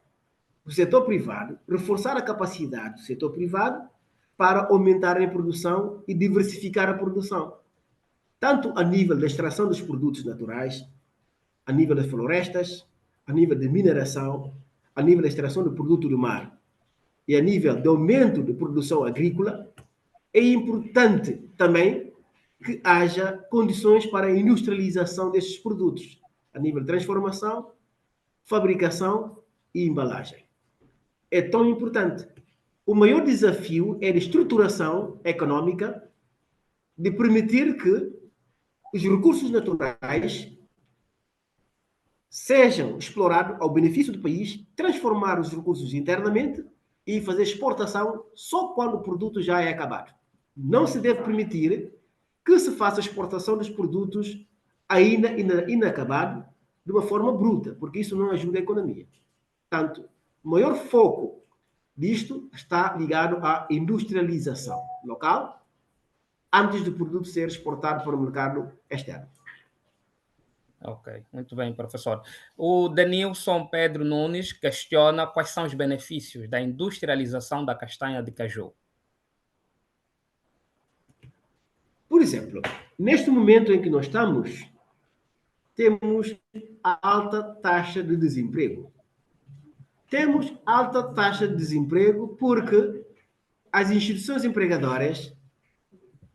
o setor privado, reforçar a capacidade do setor privado para aumentar a produção e diversificar a produção. tanto a nível da extração dos produtos naturais, a nível das florestas, a nível de mineração, a nível da extração do produto do mar e a nível de aumento de produção agrícola, é importante também que haja condições para a industrialização desses produtos, a nível de transformação, fabricação e embalagem. É tão importante. O maior desafio é de estruturação econômica, de permitir que os recursos naturais sejam explorados ao benefício do país, transformar os recursos internamente e fazer exportação só quando o produto já é acabado. Não se deve permitir que se faça exportação dos produtos ainda inacabados de uma forma bruta, porque isso não ajuda a economia. Portanto, o maior foco disto está ligado à industrialização local, antes do produto ser exportado para o mercado externo. Ok, muito bem, professor. O Denilson Pedro Nunes questiona quais são os benefícios da industrialização da castanha de caju. Por exemplo, neste momento em que nós estamos, temos a alta taxa de desemprego. Temos alta taxa de desemprego porque as instituições empregadoras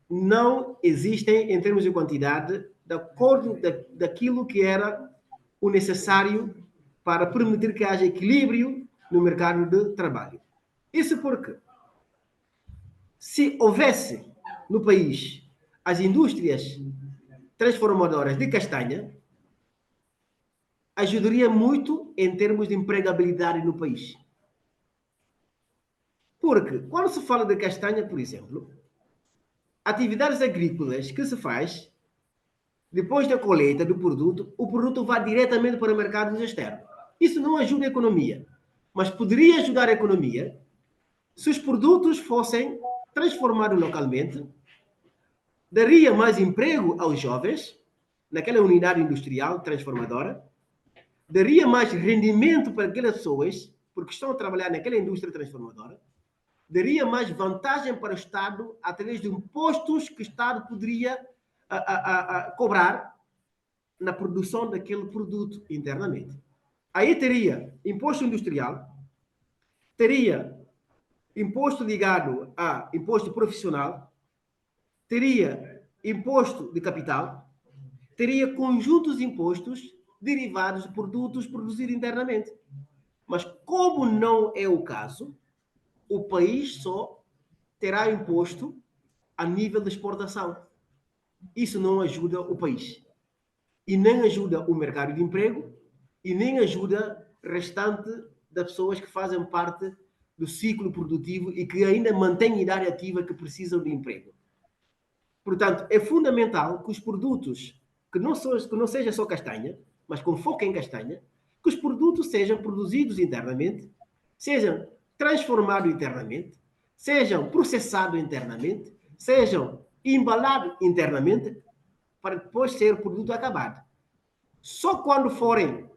não existem em termos de quantidade de acordo daquilo que era o necessário para permitir que haja equilíbrio no mercado de trabalho. Isso porque, se houvesse no país as indústrias transformadoras de castanha, ajudaria muito em termos de empregabilidade no país. Porque, quando se fala de castanha, por exemplo, atividades agrícolas que se faz depois da colheita do produto, o produto vai diretamente para mercados externos. Isso não ajuda a economia, mas poderia ajudar a economia se os produtos fossem transformados localmente, daria mais emprego aos jovens naquela unidade industrial transformadora, daria mais rendimento para aquelas pessoas, porque estão a trabalhar naquela indústria transformadora, daria mais vantagem para o Estado através de impostos que o Estado poderia cobrar na produção daquele produto internamente. Aí teria imposto industrial, teria imposto ligado a imposto profissional, teria imposto de capital, teria conjuntos de impostos derivados de produtos produzidos internamente. Mas como não é o caso, o país só terá imposto a nível de exportação. Isso não ajuda o país. E nem ajuda o mercado de emprego e nem ajuda o restante das pessoas que fazem parte do ciclo produtivo e que ainda mantêm idade ativa que precisam de emprego. Portanto, é fundamental que os produtos, que não seja só castanha, mas com foco em castanha, que os produtos sejam produzidos internamente, sejam transformados internamente, sejam processados internamente, sejam embalados internamente, para depois ser produto acabado. Só quando forem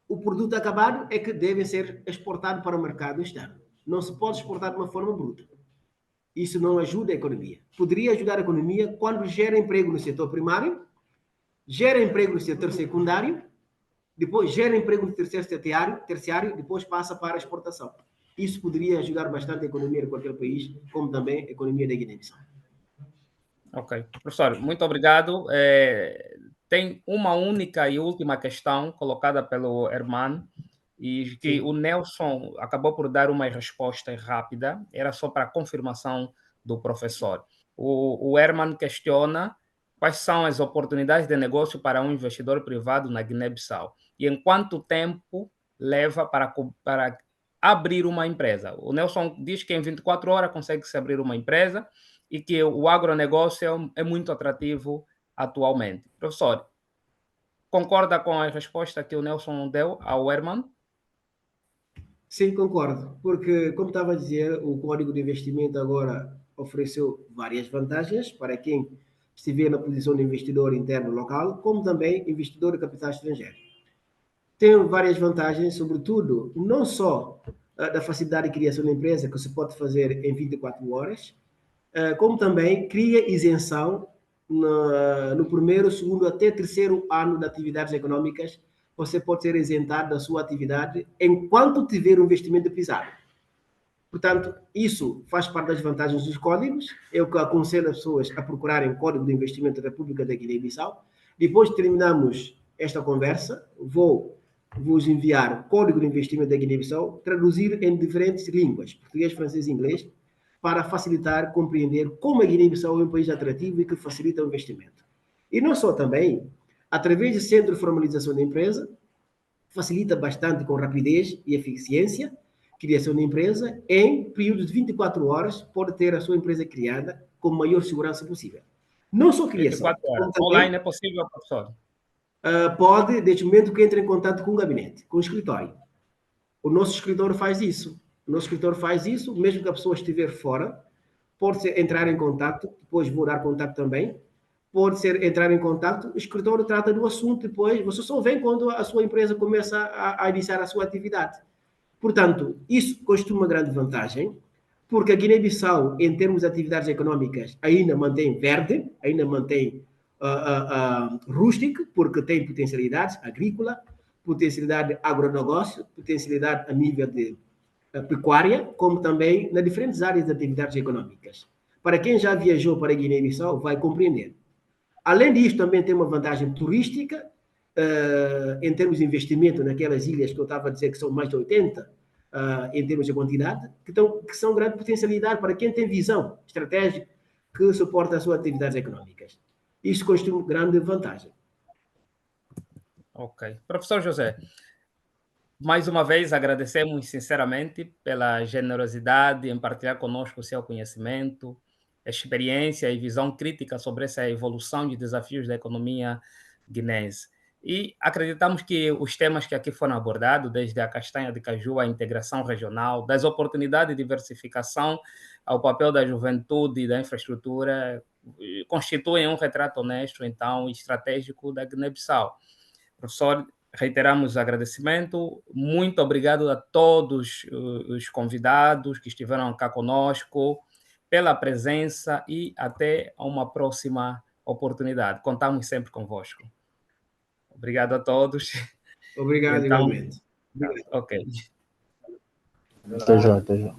o produto acabado é que devem ser exportados para o mercado externo. Não se pode exportar de uma forma bruta. Isso não ajuda a economia. Poderia ajudar a economia quando gera emprego no setor primário, gera emprego no setor secundário, depois gera emprego no terceiro terciário, depois passa para a exportação. Isso poderia ajudar bastante a economia de qualquer país, como também a economia da Guiné-Bissau. Ok. Professor, muito obrigado. Tem uma única e última questão colocada pelo Herman, e que o Nelson acabou por dar uma resposta rápida, era só para confirmação do professor. O Herman questiona quais são as oportunidades de negócio para um investidor privado na Guiné-Bissau e em quanto tempo leva para abrir uma empresa. O Nelson diz que em 24 horas consegue-se abrir uma empresa e que o agronegócio é muito atrativo atualmente. Professor, concorda com a resposta que o Nelson deu ao Herman? Sim, concordo, porque, como estava a dizer, o Código de Investimento agora ofereceu várias vantagens para quem estiver na posição de investidor interno local, como também investidor de capital estrangeiro. Tem várias vantagens, sobretudo, não só da facilidade de criação da empresa, que se pode fazer em 24 horas, como também cria isenção no primeiro, segundo até terceiro ano de atividades econômicas, você pode ser isentado da sua atividade enquanto tiver um investimento pisado. Portanto, isso faz parte das vantagens dos códigos. Eu que aconselho as pessoas a procurarem o Código de Investimento da República da Guiné-Bissau. Depois de terminarmos esta conversa, vou vos enviar o Código de Investimento da Guiné-Bissau, traduzir em diferentes línguas, português, francês e inglês, para facilitar compreender como a Guiné-Bissau é um país atrativo e que facilita o investimento. E não só também, através do Centro de Formalização da Empresa, facilita bastante com rapidez e eficiência criação da empresa. Em períodos de 24 horas, pode ter a sua empresa criada com a maior segurança possível. Não só criação. 24 horas. Também, Online é possível, professor? Pode, desde o momento que entra em contato com o gabinete, com o escritório. O nosso escritório faz isso. O nosso escritório faz isso, mesmo que a pessoa estiver fora, pode entrar em contato, depois vou dar contato também, pode entrar em contato, o escritório trata do assunto, depois você só vem quando a sua empresa começa a iniciar a sua atividade. Portanto, isso constitui uma grande vantagem, porque a Guiné-Bissau, em termos de atividades econômicas, ainda mantém verde, ainda mantém rústico, porque tem potencialidades agrícola, potencialidade agronegócio, potencialidade a nível de pecuária, como também nas diferentes áreas de atividades econômicas. Para quem já viajou para a Guiné-Bissau, vai compreender. Além disso, também tem uma vantagem turística, em termos de investimento naquelas ilhas que eu estava a dizer que são mais de 80, em termos de quantidade, que são grande potencialidade para quem tem visão estratégica que suporta as suas atividades econômicas. Isso constitui uma grande vantagem. Ok. Professor José, mais uma vez agradecemos sinceramente pela generosidade em partilhar conosco o seu conhecimento, experiência e visão crítica sobre essa evolução de desafios da economia guinense. E acreditamos que os temas que aqui foram abordados, desde a castanha de caju à integração regional, das oportunidades de diversificação ao papel da juventude e da infraestrutura, constituem um retrato honesto, então, e estratégico da Guiné-Bissau. Professor, reiteramos o agradecimento. Muito obrigado a todos os convidados que estiveram cá conosco pela presença e até uma próxima oportunidade. Contamos sempre convosco. Obrigado a todos. Obrigado, então, igualmente. Obrigado. Ok. Até já, até já.